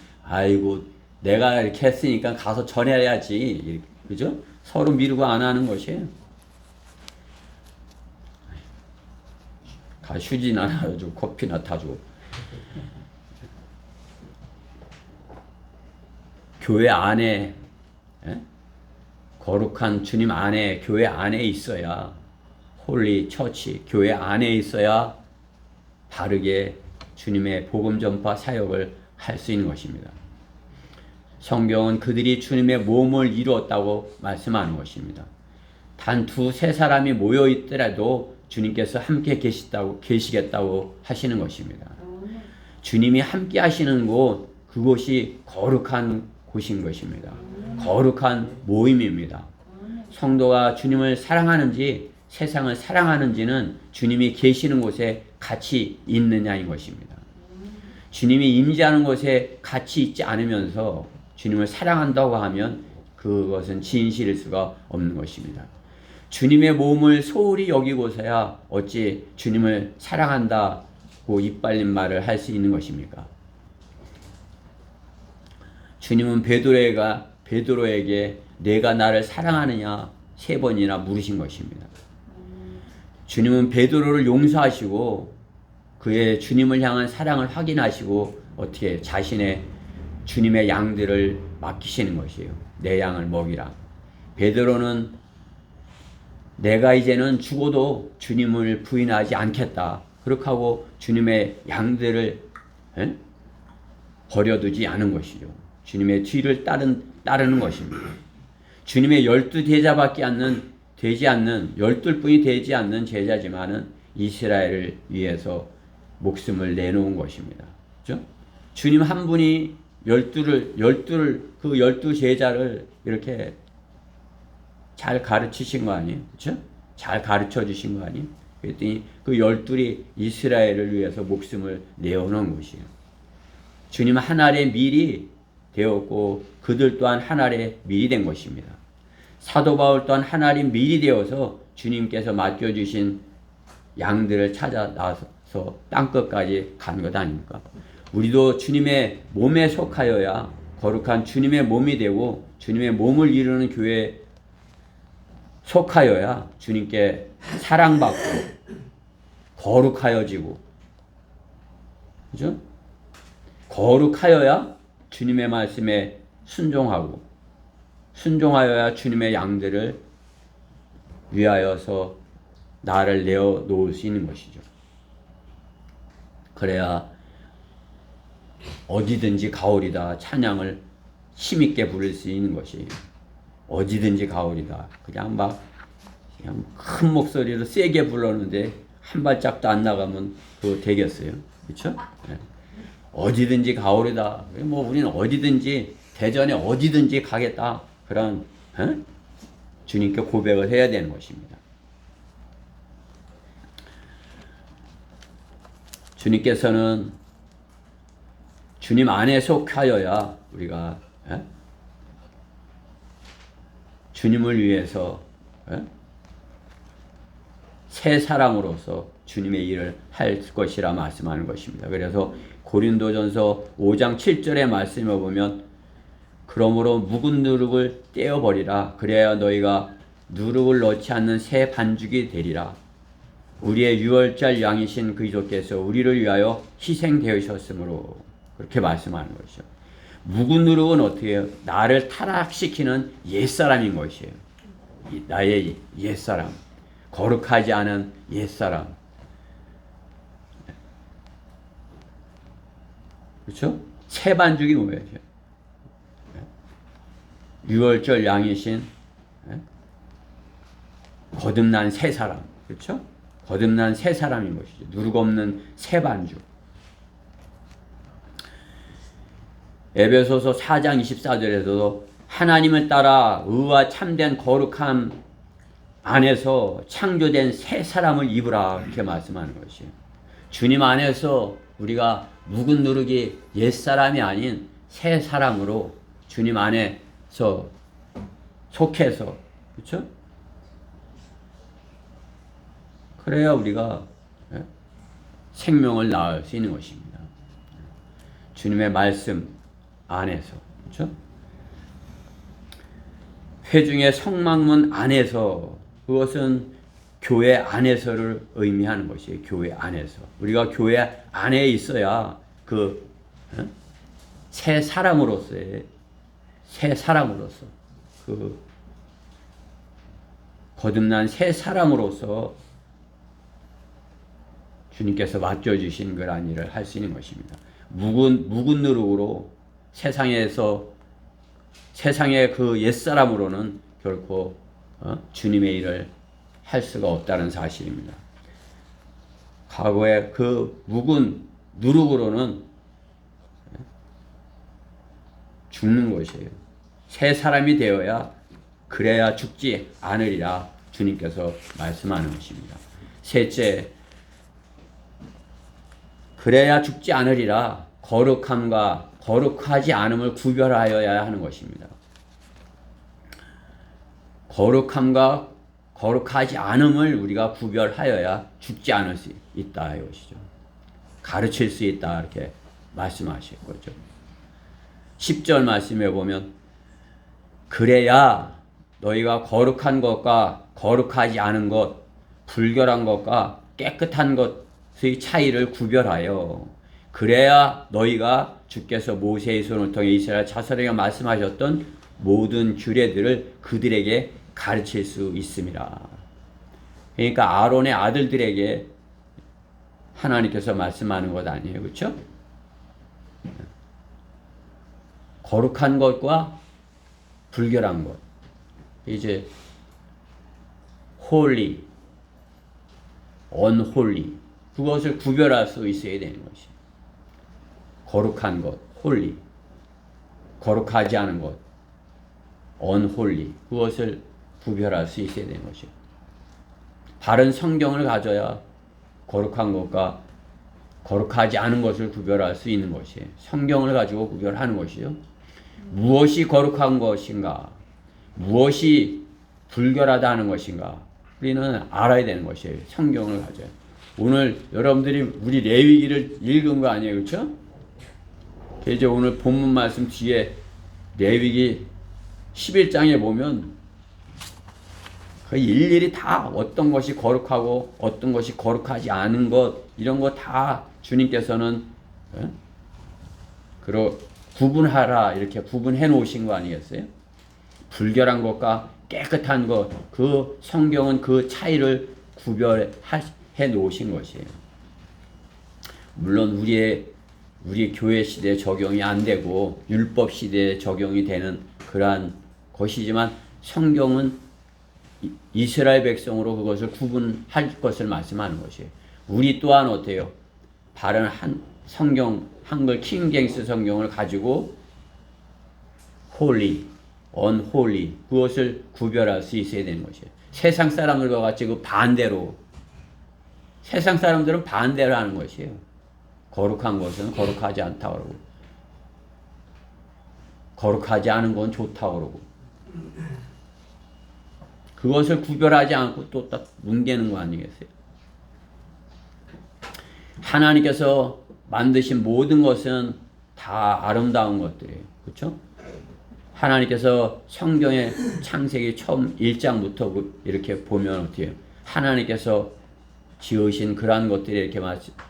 내가 이렇게 했으니까 가서 전해야지, 그죠? 서로 미루고 안 하는 것이에요. 휴지나 놔주고 커피나 타주고. 교회 안에, 거룩한 주님 안에, 교회 안에 있어야, 홀리 처치, 교회 안에 있어야 바르게 주님의 복음 전파 사역을 할 수 있는 것입니다. 성경은 그들이 주님의 몸을 이루었다고 말씀하는 것입니다. 단 두세 사람이 모여 있더라도 주님께서 함께 계시겠다고 하시는 것입니다. 주님이 함께 하시는 곳, 그곳이 거룩한 곳인 것입니다. 거룩한 모임입니다. 성도가 주님을 사랑하는지 세상을 사랑하는지는 주님이 계시는 곳에 같이 있느냐인 것입니다. 주님이 임재하는 곳에 같이 있지 않으면서 주님을 사랑한다고 하면 그것은 진실일 수가 없는 것입니다. 주님의 몸을 소홀히 여기고서야 어찌 주님을 사랑한다고 이빨린 말을 할 수 있는 것입니까? 주님은 베드로에게 내가 나를 사랑하느냐 3번이나 물으신 것입니다. 주님은 베드로를 용서하시고 그의 주님을 향한 사랑을 확인하시고 어떻게 자신의 주님의 양들을 맡기시는 것이에요. 내 양을 먹이라. 베드로는 내가 이제는 죽어도 주님을 부인하지 않겠다. 그렇게 하고 주님의 양들을 버려두지 않은 것이죠. 주님의 뒤를 따르는 것입니다. 주님의 12제자밖에 되지 않는 12분이 되지 않는 제자지만은 이스라엘을 위해서 목숨을 내놓은 것입니다. 그렇죠? 주님 한 분이 그 12제자를 이렇게 잘 가르치신 거 아니에요? 그렇죠? 잘 가르쳐 주신 거 아니에요? 그랬더니 그 12이 이스라엘을 위해서 목숨을 내어놓은 것이에요. 주님 한 알의 밀이 되었고 그들 또한 한 알의 밀이 된 것입니다. 사도 바울 또한 한 알의 밀이 되어서 주님께서 맡겨주신 양들을 찾아 나서서 땅끝까지 간 것 아닙니까? 우리도 주님의 몸에 속하여야 거룩한 주님의 몸이 되고 주님의 몸을 이루는 교회에 속하여야 주님께 사랑받고 거룩하여지고, 그죠? 거룩하여야 주님의 말씀에 순종하여야 주님의 양들을 위하여서 나를 내어 놓을 수 있는 것이죠. 그래야 어디든지 가오리다 찬양을 힘있게 부를 수 있는 것이에요. 어디든지 가오리다. 그냥 큰 목소리로 세게 불렀는데 한 발짝도 안 나가면 그거 되겠어요? 그렇죠? 네. 어디든지 가오리다. 우리는 어디든지 대전에 어디든지 가겠다. 그런 주님께 고백을 해야 되는 것입니다. 주님께서는 주님 안에 속하여야 우리가 주님을 위해서 새 사람으로서 주님의 일을 할 것이라 말씀하는 것입니다. 그래서 고린도전서 5장 7절의 말씀을 보면 그러므로 묵은 누룩을 떼어버리라. 그래야 너희가 누룩을 넣지 않는 새 반죽이 되리라. 우리의 유월절 양이신 그리스도께서 우리를 위하여 희생되으셨으므로 그렇게 말씀하는 것이죠. 묵은 누룩은 어떻게 해요? 나를 타락시키는 옛사람인 것이에요. 나의 옛사람. 거룩하지 않은 옛사람. 그렇죠? 새 반죽이 뭐예요? 유월절 양이신 거듭난 새 사람. 그렇죠? 거듭난 새 사람인 것이죠. 누룩 없는 새 반죽. 에베소서 4장 24절에서도 하나님을 따라 의와 참된 거룩함 안에서 창조된 새 사람을 입으라 이렇게 말씀하는 것이에요. 주님 안에서 우리가 묵은 누룩이 옛사람이 아닌 새 사람으로 주님 안에서 속해서, 그렇죠? 그래야 우리가 생명을 낳을 수 있는 것입니다. 주님의 말씀 안에서, 그렇죠? 회중의 성막문 안에서, 그것은 교회 안에서를 의미하는 것이에요. 교회 안에서. 우리가 교회 안에 있어야 새 사람으로서의 새 사람으로서 그 거듭난 새 사람으로서 주님께서 맡겨주신 그러한 일을 할 수 있는 것입니다. 묵은 누룩으로 세상의 그 옛사람으로는 결코 주님의 일을 할 수가 없다는 사실입니다. 과거에 그 묵은 누룩으로는 죽는 것이에요. 새 사람이 되어야 그래야 죽지 않으리라 주님께서 말씀하는 것입니다. 셋째, 그래야 죽지 않으리라 거룩함과 거룩하지 않음을 구별하여야 하는 것입니다. 거룩함과 거룩하지 않음을 우리가 구별하여야 죽지 않을 수 있다 이것이죠. 가르칠 수 있다 이렇게 말씀하실 거죠. 10절 말씀에 보면 그래야 너희가 거룩한 것과 거룩하지 않은 것, 불결한 것과 깨끗한 것의 차이를 구별하여 그래야 너희가 주께서 모세의 손을 통해 이스라엘 자손에게 말씀하셨던 모든 규례들을 그들에게 가르칠 수 있습니다. 그러니까 아론의 아들들에게 하나님께서 말씀하는 것 아니에요. 그렇죠? 거룩한 것과 불결한 것. 이제 holy, unholy 그것을 구별할 수 있어야 되는 것이에요. 거룩한 것, holy. 거룩하지 않은 것, unholy. 그것을 구별할 수 있어야 되는 것이에요. 바른 성경을 가져야 거룩한 것과 거룩하지 않은 것을 구별할 수 있는 것이에요. 성경을 가지고 구별하는 것이요. 무엇이 거룩한 것인가? 무엇이 불결하다는 것인가? 우리는 알아야 되는 것이에요. 성경을 가져야. 오늘 여러분들이 우리 레위기를 읽은 거 아니에요. 그렇죠? 이제 오늘 본문 말씀 뒤에 레위기 11장에 보면 그 일일이 다 어떤 것이 거룩하고 어떤 것이 거룩하지 않은 것 이런 거 다 주님께서는 구분하라 이렇게 구분해 놓으신 거 아니겠어요? 불결한 것과 깨끗한 것, 그 성경은 그 차이를 구별해 놓으신 것이에요. 물론 우리 교회 시대에 적용이 안 되고 율법 시대에 적용이 되는 그러한 것이지만 성경은 이스라엘 백성으로 그것을 구분할 것을 말씀하는 것이에요. 우리 또한 어때요? 바른 성경 한글 킹제임스 성경을 가지고 holy, unholy 그것을 구별할 수 있어야 되는 것이에요. 세상 사람들과 같이 그 반대로 세상 사람들은 반대로 하는 것이에요. 거룩한 것은 거룩하지 않다고 그러고 거룩하지 않은 건 좋다고 그러고 그것을 구별하지 않고 또 딱 뭉개는 거 아니겠어요? 하나님께서 만드신 모든 것은 다 아름다운 것들이에요. 그렇죠? 하나님께서 성경의 창세기 처음 1장부터 이렇게 보면 어떻게 해요? 하나님께서 지으신 그러한 것들이 이렇게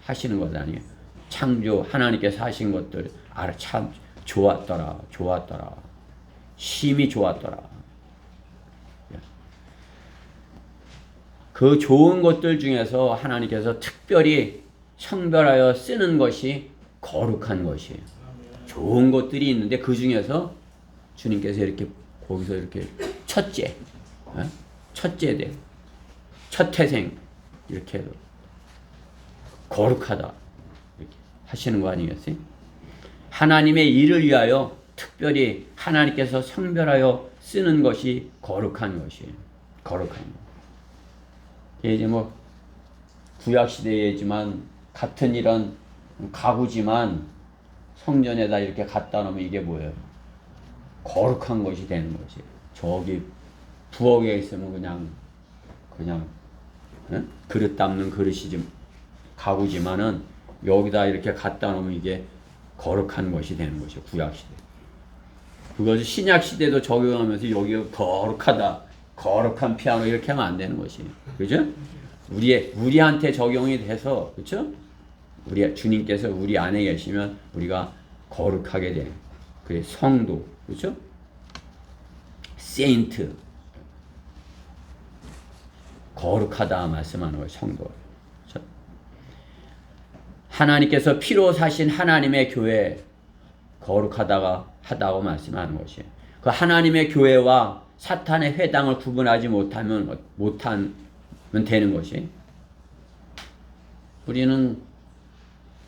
하시는 것 아니에요? 창조 하나님께서 하신 것들 참 좋았더라. 심히 좋았더라. 그 좋은 것들 중에서 하나님께서 특별히 성별하여 쓰는 것이 거룩한 것이에요. 좋은 것들이 있는데 그 중에서 주님께서 이렇게 거기서 이렇게 첫째 돼. 첫 태생 이렇게 거룩하다 이렇게 하시는 거 아니겠어요? 하나님의 일을 위하여 특별히 하나님께서 성별하여 쓰는 것이 거룩한 것이에요. 거룩한 것. 이제 뭐 구약 시대이지만 같은 이런 가구지만 성전에다 이렇게 갖다 놓으면 이게 뭐예요? 거룩한 것이 되는 것이에요. 저기 부엌에 있으면 그냥 그릇 담는 그릇이지 가구지만은 여기다 이렇게 갖다 놓으면 이게 거룩한 것이 되는 것이에요. 구약 시대. 그것을 신약 시대도 적용하면서 여기가 거룩하다. 거룩한 피아노 이렇게 하면 안 되는 것이에요. 그죠? 우리한테 적용이 돼서, 그죠? 주님께서 우리 안에 계시면 우리가 거룩하게 돼요. 그게 성도, 그죠? 세인트, 거룩하다 말씀하는 거예요. 성도. 하나님께서 피로 사신 하나님의 교회 하다고 말씀하는 것이에요. 그 하나님의 교회와 사탄의 회당을 구분하지 못하면 되는 것이, 우리는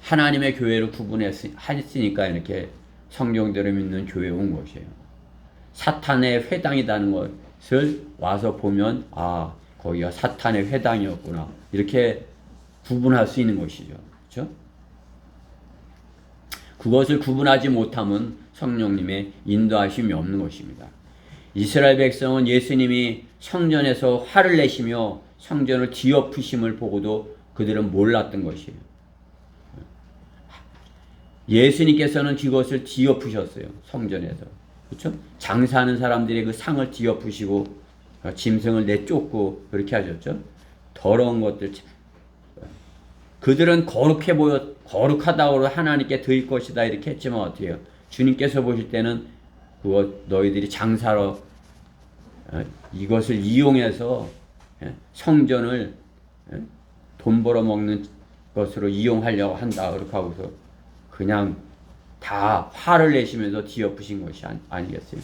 하나님의 교회를 구분했으니까 이렇게 성경대로 믿는 교회에 온 것이에요. 사탄의 회당이라는 것을 와서 보면 거기가 사탄의 회당이었구나 이렇게 구분할 수 있는 것이죠. 그렇죠? 그것을 구분하지 못하면 성령님의 인도하심이 없는 것입니다. 이스라엘 백성은 예수님이 성전에서 화를 내시며 성전을 뒤엎으심을 보고도 그들은 몰랐던 것이에요. 예수님께서는 그것을 뒤엎으셨어요. 성전에서. 그렇죠? 장사하는 사람들이 그 상을 뒤엎으시고 짐승을 내쫓고 그렇게 하셨죠. 더러운 것들. 그들은 거룩하다고 하나님께 드릴 것이다 이렇게 했지만 어떻게 해요? 주님께서 보실 때는 너희들이 장사로 이것을 이용해서 성전을 돈 벌어먹는 것으로 이용하려고 한다 그렇게 하고서 그냥 다 화를 내시면서 뒤엎으신 것이 아니겠어요?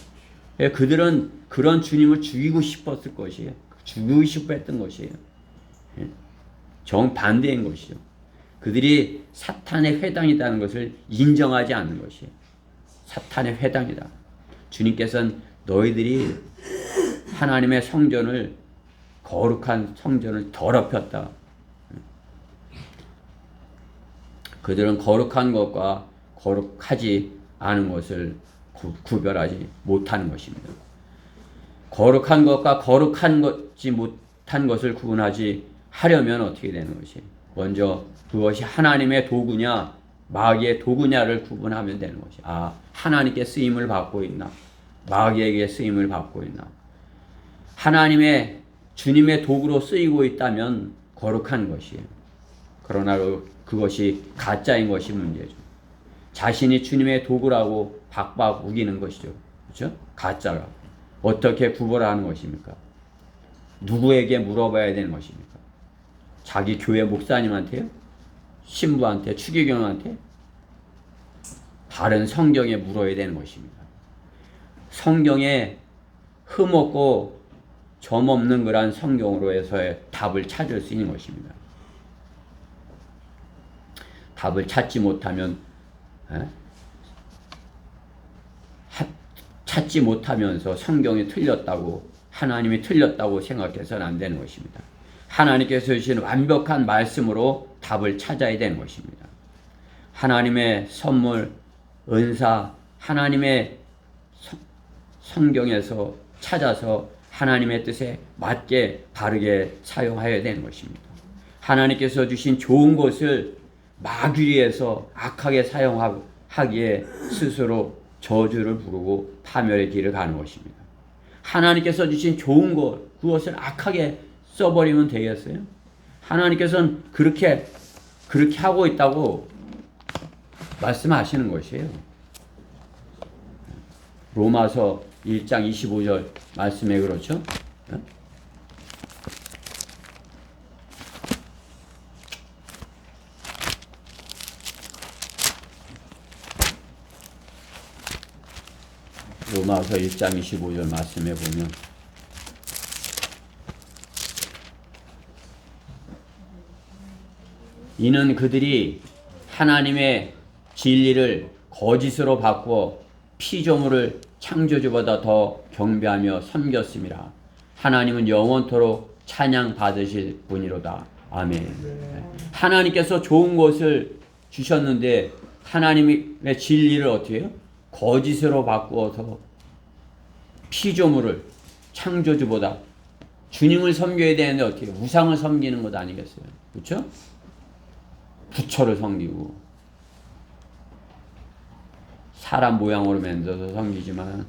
그들은 그런 주님을 죽이고 싶었을 것이에요. 죽이고 싶어 했던 것이에요. 정반대인 것이죠. 그들이 사탄의 회당이라는 것을 인정하지 않는 것이에요. 사탄의 회당이다. 주님께서는 너희들이 하나님의 성전을, 거룩한 성전을 더럽혔다. 그들은 거룩한 것과 거룩하지 않은 것을 구별하지 못하는 것입니다. 거룩한 것과 거룩하지 못한 것을 구분하지 하려면 어떻게 되는 것이에요? 먼저 그것이 하나님의 도구냐 마귀의 도구냐를 구분하면 되는 것이, 하나님께 쓰임을 받고 있나 마귀에게 쓰임을 받고 있나. 하나님의 주님의 도구로 쓰이고 있다면 거룩한 것이에요. 그러나 그것이 가짜인 것이 문제죠. 자신이 주님의 도구라고 박박 우기는 것이죠. 그렇죠? 가짜라. 어떻게 구별하는 것입니까? 누구에게 물어봐야 되는 것입니까? 자기 교회 목사님한테요? 신부한테? 추기경한테? 다른 성경에 물어야 되는 것입니다. 성경에 흠없고 점없는 그런 성경으로 해서의 답을 찾을 수 있는 것입니다. 답을 찾지 못하면 찾지 못하면서 성경이 틀렸다고, 하나님이 틀렸다고 생각해서는 안 되는 것입니다. 하나님께서 주신 완벽한 말씀으로 답을 찾아야 되는 것입니다. 하나님의 선물, 은사, 하나님의 성경에서 찾아서 하나님의 뜻에 맞게 바르게 사용하여야 되는 것입니다. 하나님께서 주신 좋은 것을 마귀에서 악하게 사용하기에 스스로 저주를 부르고 파멸의 길을 가는 것입니다. 하나님께서 주신 좋은 것, 그것을 악하게 써버리면 되겠어요? 하나님께서는 그렇게 하고 있다고 말씀하시는 것이에요. 로마서 1장 25절 말씀에 그렇죠? 로마서 1장 25절 말씀에 보면 이는 그들이 하나님의 진리를 거짓으로 바꾸어 피조물을 창조주보다 더 경배하며 섬겼습니다. 하나님은 영원토록 찬양 받으실 분이로다. 아멘. 하나님께서 좋은 것을 주셨는데 하나님의 진리를 어떻게 해요? 거짓으로 바꾸어서 피조물을 창조주보다, 주님을 섬겨야 되는데 어떻게 해요? 우상을 섬기는 것 아니겠어요? 그렇죠? 부처를 섬기고 사람 모양으로 만들어서 섬기지만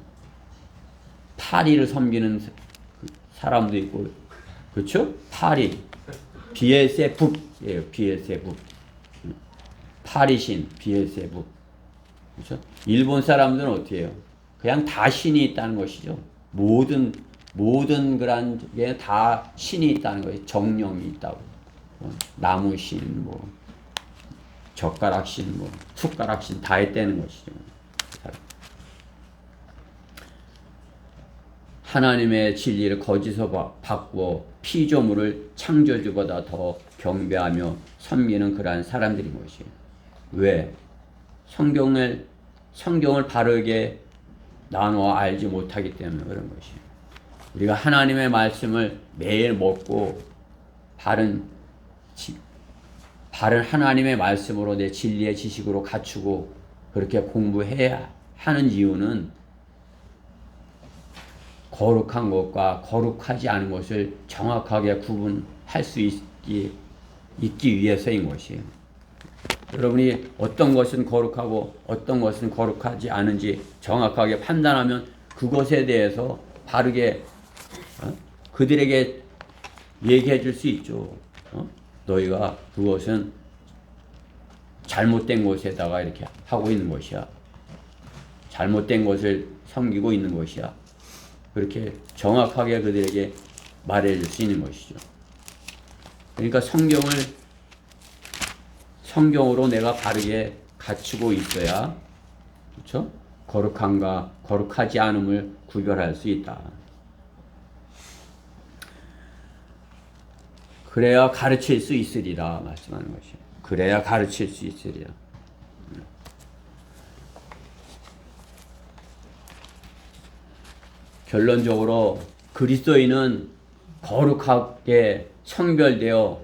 파리를 섬기는 사람도 있고, 그렇죠? 파리, 비엘세붑이에요. 비엘세붑. 파리신, 비엘세붑. 그렇죠? 일본 사람들은 어떻게 해요? 그냥 다 신이 있다는 것이죠. 모든 그런 게 다 신이 있다는 거예요. 정령이 있다고. 나무신, 뭐 젓가락신, 뭐 숟가락신 다 있다는 것이죠. 하나님의 진리를 거짓으로 바꾸어 피조물을 창조주보다 더 경배하며 섬기는 그러한 사람들인 것이에요. 왜? 성경을 바르게 나누어 알지 못하기 때문에 그런 것이에요. 우리가 하나님의 말씀을 매일 먹고 바른 하나님의 말씀으로 내 진리의 지식으로 갖추고 그렇게 공부해야 하는 이유는 거룩한 것과 거룩하지 않은 것을 정확하게 구분할 수 있기 위해서인 것이에요. 여러분이 어떤 것은 거룩하고 어떤 것은 거룩하지 않은지 정확하게 판단하면 그것에 대해서 바르게 그들에게 얘기해 줄 수 있죠. 너희가 그것은 잘못된 것에다가 이렇게 하고 있는 것이야. 잘못된 것을 섬기고 있는 것이야. 그렇게 정확하게 그들에게 말해 줄 수 있는 것이죠. 그러니까 성경으로 내가 바르게 갖추고 있어야, 그렇죠? 거룩함과 거룩하지 않음을 구별할 수 있다. 그래야 가르칠 수 있으리라 말씀하는 것이에요. 그래야 가르칠 수 있으리라. 결론적으로 그리스도인은 거룩하게 성별되어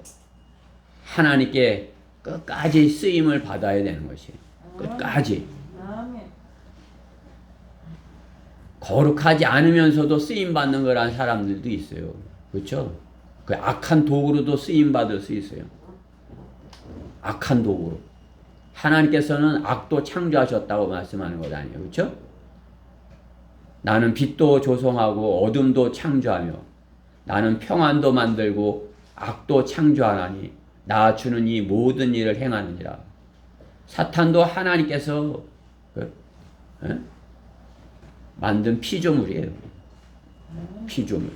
하나님께 끝까지 쓰임을 받아야 되는 것이에요. 끝까지. 거룩하지 않으면서도 쓰임 받는 거란 사람들도 있어요. 그렇죠? 그 악한 도구로도 쓰임 받을 수 있어요. 악한 도구로. 하나님께서는 악도 창조하셨다고 말씀하는 것 아니에요. 그렇죠? 나는 빛도 조성하고 어둠도 창조하며 나는 평안도 만들고 악도 창조하나니 나 주는 이 모든 일을 행하느니라. 사탄도 하나님께서 만든 피조물이에요. 피조물.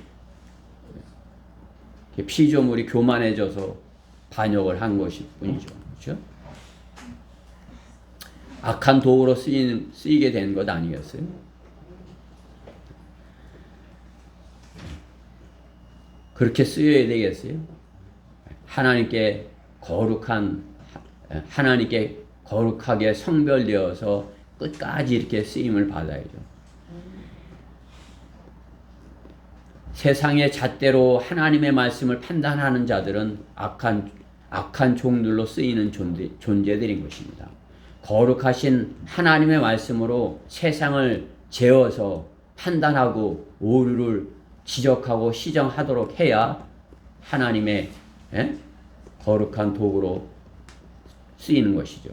피조물이 교만해져서 반역을 한 것일 뿐이죠. 그렇죠? 악한 도구로 쓰이게 된 것 아니겠어요? 그렇게 쓰여야 되겠어요? 하나님께 거룩하게 성별되어서 끝까지 이렇게 쓰임을 받아야죠. 세상의 잣대로 하나님의 말씀을 판단하는 자들은 악한 종들로 쓰이는 존재들인 것입니다. 거룩하신 하나님의 말씀으로 세상을 재어서 판단하고 오류를 지적하고 시정하도록 해야 하나님의 거룩한 도구로 쓰이는 것이죠.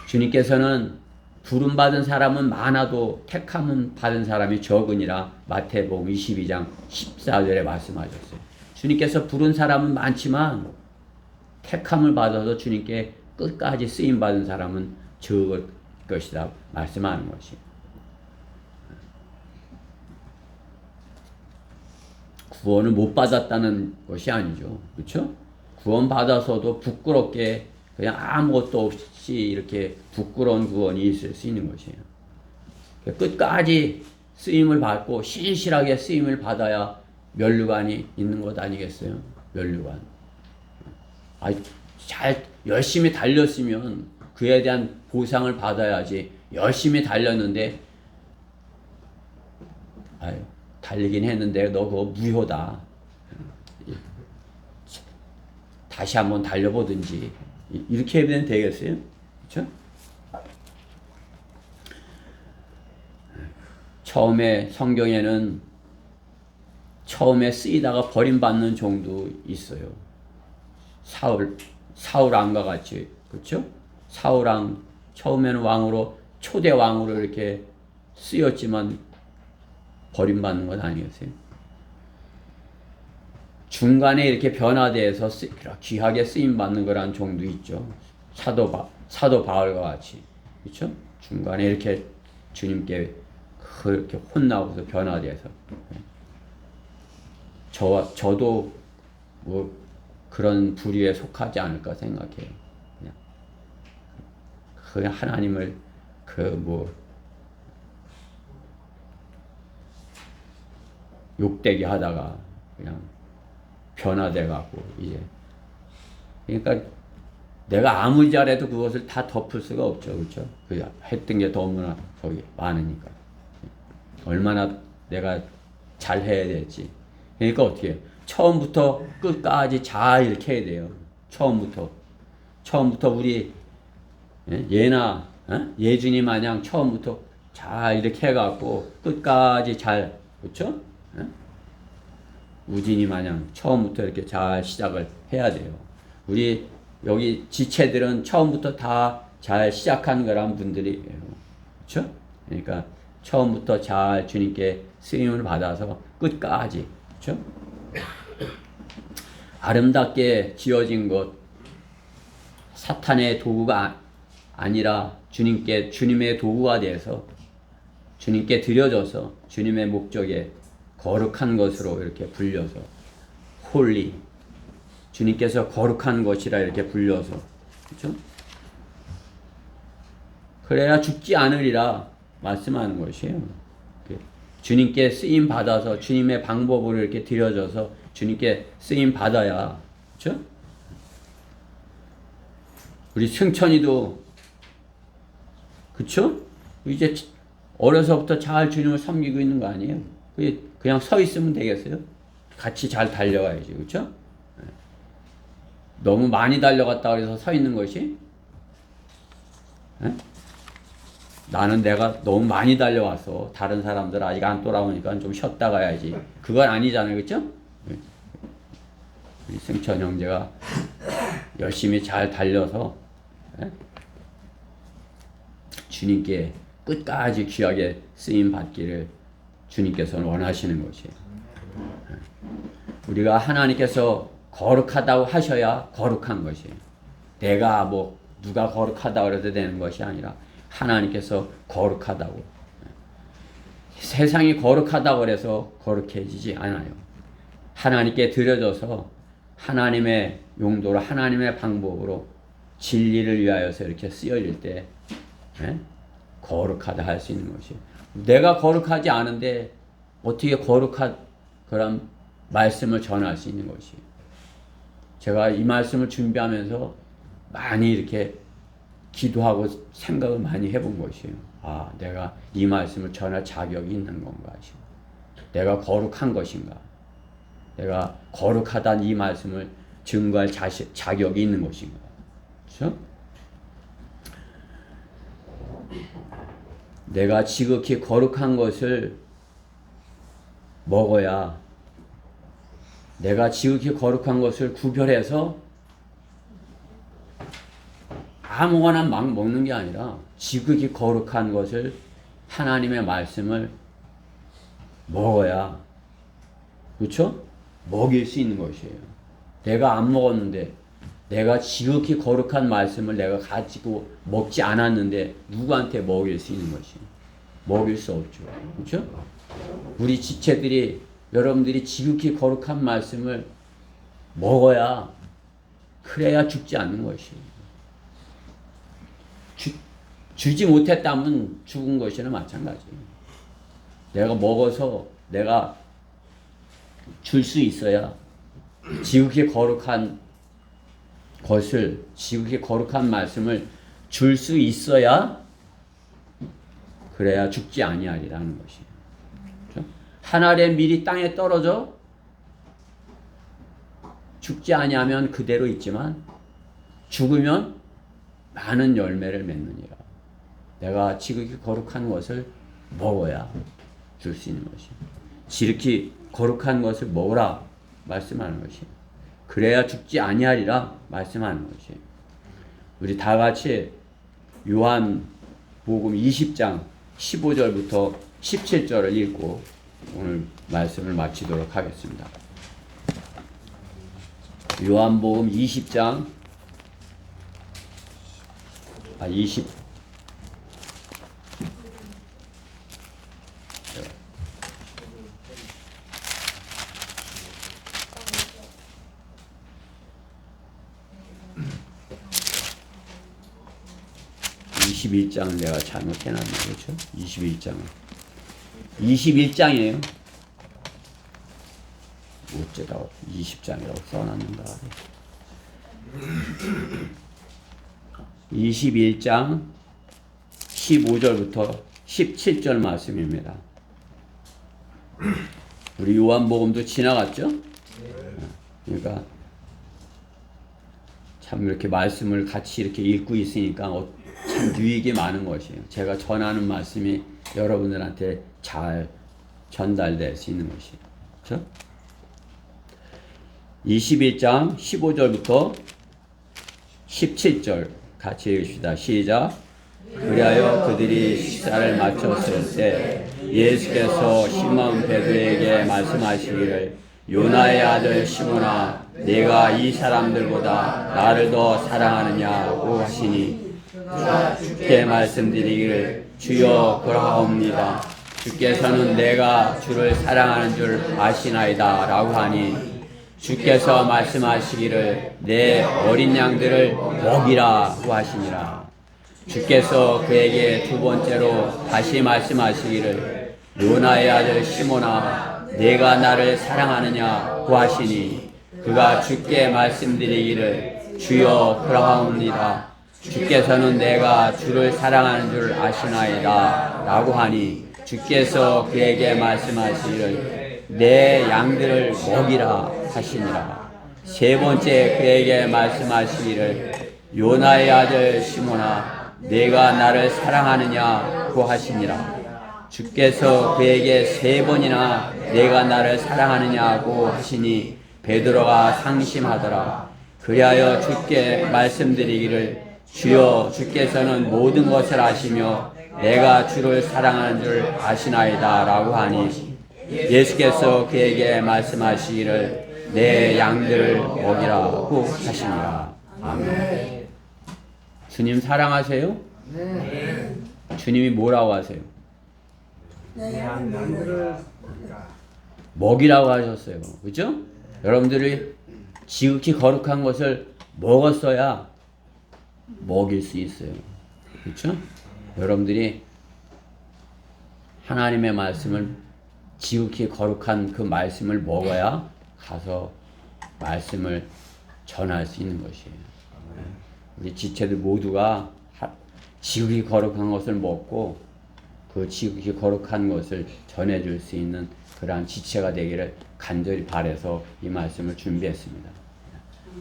주님께서는 부름받은 사람은 많아도 택함은 받은 사람이 적으니라 마태복음 22장 14절에 말씀하셨어요. 주님께서 부른 사람은 많지만 택함을 받아서 주님께 끝까지 쓰임받은 사람은 적을 것이다 말씀하는 것이에요. 구원을 못 받았다는 것이 아니죠. 그렇죠? 구원 받아서도 부끄럽게 그냥 아무것도 없이 이렇게 부끄러운 구원이 있을 수 있는 것이에요. 끝까지 쓰임을 받고 신실하게 쓰임을 받아야 면류관이 있는 것 아니겠어요? 면류관. 잘 열심히 달렸으면 그에 대한 보상을 받아야지. 열심히 달렸는데 달리긴 했는데 너 그거 무효다. 다시 한번 달려보든지 이렇게 하면 되겠어요? 그렇죠? 처음에 성경에는 처음에 쓰이다가 버림받는 종도 있어요. 사울 왕과 같이, 그렇죠? 사울 왕 처음에는 왕으로 초대 왕으로 이렇게 쓰였지만 버림받는 건 아니었어요. 중간에 이렇게 변화돼서 귀하게 쓰임 받는 거란 종도 있죠. 사도 바울과 같이, 그렇죠? 중간에 이렇게 주님께 그렇게 혼나고서 변화돼서 저도 뭐 그런 부류에 속하지 않을까 생각해요. 그냥 하나님을 욕되게 하다가 그냥 변화돼 갖고 이제 그러니까 내가 아무리 잘해도 그것을 다 덮을 수가 없죠, 그렇죠? 그 했던 게 너무나 저기 많으니까 얼마나 내가 잘 해야 될지. 그러니까 어떻게 해요? 처음부터 끝까지 잘 이렇게 해야 돼요. 처음부터 우리 예나 예준이 마냥 처음부터 잘 이렇게 해갖고 끝까지 잘, 그렇죠? 우진이 마냥 처음부터 이렇게 잘 시작을 해야 돼요. 우리 여기 지체들은 처음부터 다 잘 시작한 거란 분들이에요. 그렇죠? 그러니까 처음부터 잘 주님께 쓰임을 받아서 끝까지, 그렇죠? 아름답게 지어진 것, 사탄의 도구가 아니라 주님의 도구가 돼서 주님께 드려져서 주님의 목적에 거룩한 것으로 이렇게 불려서 홀리, 주님께서 거룩한 것이라 이렇게 불려서, 그렇죠? 그래야 죽지 않으리라 말씀하는 것이에요. 주님께 쓰임 받아서 주님의 방법으로 이렇게 드려져서 주님께 쓰임 받아야, 그렇죠? 우리 승천이도, 그렇죠? 이제 어려서부터 잘 주님을 섬기고 있는 거 아니에요? 그냥 서 있으면 되겠어요? 같이 잘 달려가야지, 그렇죠? 너무 많이 달려갔다 그래서 서 있는 것이, 나는 내가 너무 많이 달려와서 다른 사람들 아직 안 돌아오니까 좀 쉬었다 가야지. 그건 아니잖아요, 그렇죠? 우리 승천 형제가 열심히 잘 달려서 주님께 끝까지 귀하게 쓰임 받기를 주님께서는 원하시는 것이에요. 우리가 하나님께서 거룩하다고 하셔야 거룩한 것이에요. 내가 뭐 누가 거룩하다고 해도 되는 것이 아니라 하나님께서 거룩하다고. 세상이 거룩하다고 해서 거룩해지지 않아요. 하나님께 드려져서 하나님의 용도로 하나님의 방법으로 진리를 위하여서 이렇게 쓰여질 때 거룩하다 할 수 있는 것이에요. 내가 거룩하지 않은데 어떻게 거룩한 그런 말씀을 전할 수 있는 것이에요. 제가 이 말씀을 준비하면서 많이 이렇게 기도하고 생각을 많이 해본 것이에요. 아, 내가 이 말씀을 전할 자격이 있는 건가? 내가 거룩한 것인가? 내가 거룩하다는 이 말씀을 증거할 자격이 있는 것인가? 그렇죠? 내가 지극히 거룩한 것을 먹어야, 내가 지극히 거룩한 것을 구별해서 아무거나 막 먹는 게 아니라 지극히 거룩한 것을, 하나님의 말씀을 먹어야, 그렇죠? 먹일 수 있는 것이에요. 내가 안 먹었는데, 내가 지극히 거룩한 말씀을 내가 가지고 먹지 않았는데 누구한테 먹일 수 있는 것이에요? 먹일 수 없죠. 그렇죠? 우리 지체들이, 여러분들이 지극히 거룩한 말씀을 먹어야, 그래야 죽지 않는 것이에요. 주지 못했다면 죽은 것이나 마찬가지예요. 내가 먹어서 내가 줄 수 있어야, 지극히 거룩한 것을, 지극히 거룩한 말씀을 줄 수 있어야, 그래야 죽지 아니하리라는 것이에요. 그렇죠? 한 알의 밀이 땅에 떨어져 죽지 아니하면 그대로 있지만 죽으면 많은 열매를 맺느니라. 내가 지극히 거룩한 것을 먹어야 줄 수 있는 것이에요. 지극히 거룩한 것을 먹으라 말씀하는 것이에요. 그래야 죽지 아니하리라 말씀하는 것이에요. 우리 다 같이 요한복음 20장 15절부터 17절을 읽고 오늘 말씀을 마치도록 하겠습니다. 요한복음 20장 20 21장을 내가 잘못해놨네. 그렇죠? 21장을. 21장이에요. 어째다 20장이라고 써놨는가. 21장 15절부터 17절 말씀입니다. 우리 요한복음도 지나갔죠? 그러니까 참 이렇게 말씀을 같이 이렇게 읽고 있으니까 참 유익이 많은 것이에요. 제가 전하는 말씀이 여러분들한테 잘 전달될 수 있는 것이에요. 그렇죠? 21장 15절부터 17절 같이 읽읍시다. 시작. 그리하여 그들이 식사를 마쳤을 때 예수께서 시몬 베드로에게 말씀하시기를 요나의 아들 시몬아 네가 이 사람들보다 나를 더 사랑하느냐고 하시니 주께 말씀드리기를 주여 그러하옵니다. 주께서는 내가 주를 사랑하는 줄 아시나이다 라고 하니 주께서 말씀하시기를 내 어린 양들을 먹이라고 하시니라. 주께서 그에게 두 번째로 다시 말씀하시기를 요나의 아들 시몬아 내가 나를 사랑하느냐고 하시니 그가 주께 말씀드리기를 주여 그러하옵니다. 주께서는 내가 주를 사랑하는 줄 아시나이다 라고 하니 주께서 그에게 말씀하시기를 내 양들을 먹이라 하시니라. 세 번째 그에게 말씀하시기를 요나의 아들 시몬아 내가 나를 사랑하느냐고 하시니라. 주께서 그에게 세 번이나 내가 나를 사랑하느냐고 하시니 베드로가 상심하더라. 그리하여 주께 말씀드리기를 주여 주께서는 모든 것을 아시며 내가 주를 사랑하는 줄 아시나이다 라고 하니 예수께서 그에게 말씀하시기를 내 양들을 먹이라고 하시니라. 아멘. 주님 사랑하세요? 네. 주님이 뭐라고 하세요? 양들을 먹이라고 하셨어요. 그죠? 여러분들이 지극히 거룩한 것을 먹었어야 먹일 수 있어요. 그렇죠? 여러분들이 하나님의 말씀을 지극히 거룩한 그 말씀을 먹어야 가서 말씀을 전할 수 있는 것이에요. 우리 지체들 모두가 지극히 거룩한 것을 먹고 그 지극히 거룩한 것을 전해줄 수 있는 그러한 지체가 되기를 간절히 바라서 이 말씀을 준비했습니다.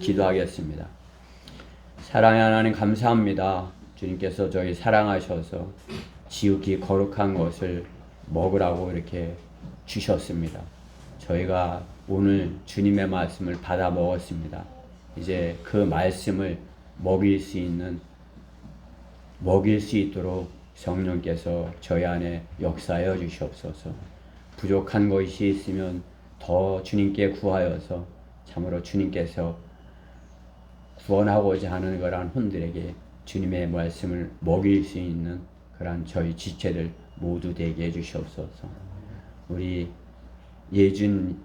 기도하겠습니다. 사랑의 하나님 감사합니다. 주님께서 저희 사랑하셔서 지극히 거룩한 것을 먹으라고 이렇게 주셨습니다. 저희가 오늘 주님의 말씀을 받아 먹었습니다. 이제 그 말씀을 먹일 수 있도록 성령께서 저희 안에 역사하여 주시옵소서. 부족한 것이 있으면 더 주님께 구하여서 참으로 주님께서 구원하고자 하는 그러한 혼들에게 주님의 말씀을 먹일 수 있는 그러한 저희 지체들 모두 되게 해주시옵소서. 우리 예준이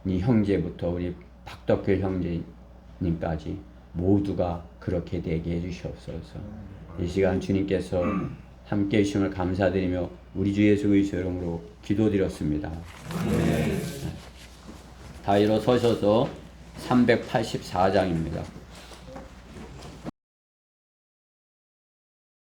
형제부터 우리 박덕길 형제님까지 모두가 그렇게 되게 해주시옵소서. 이 시간 주님께서 함께 해주심을 감사드리며 우리 주 예수 그리스도의 이름으로 기도드렸습니다. 다 일어서셔서 384장입니다.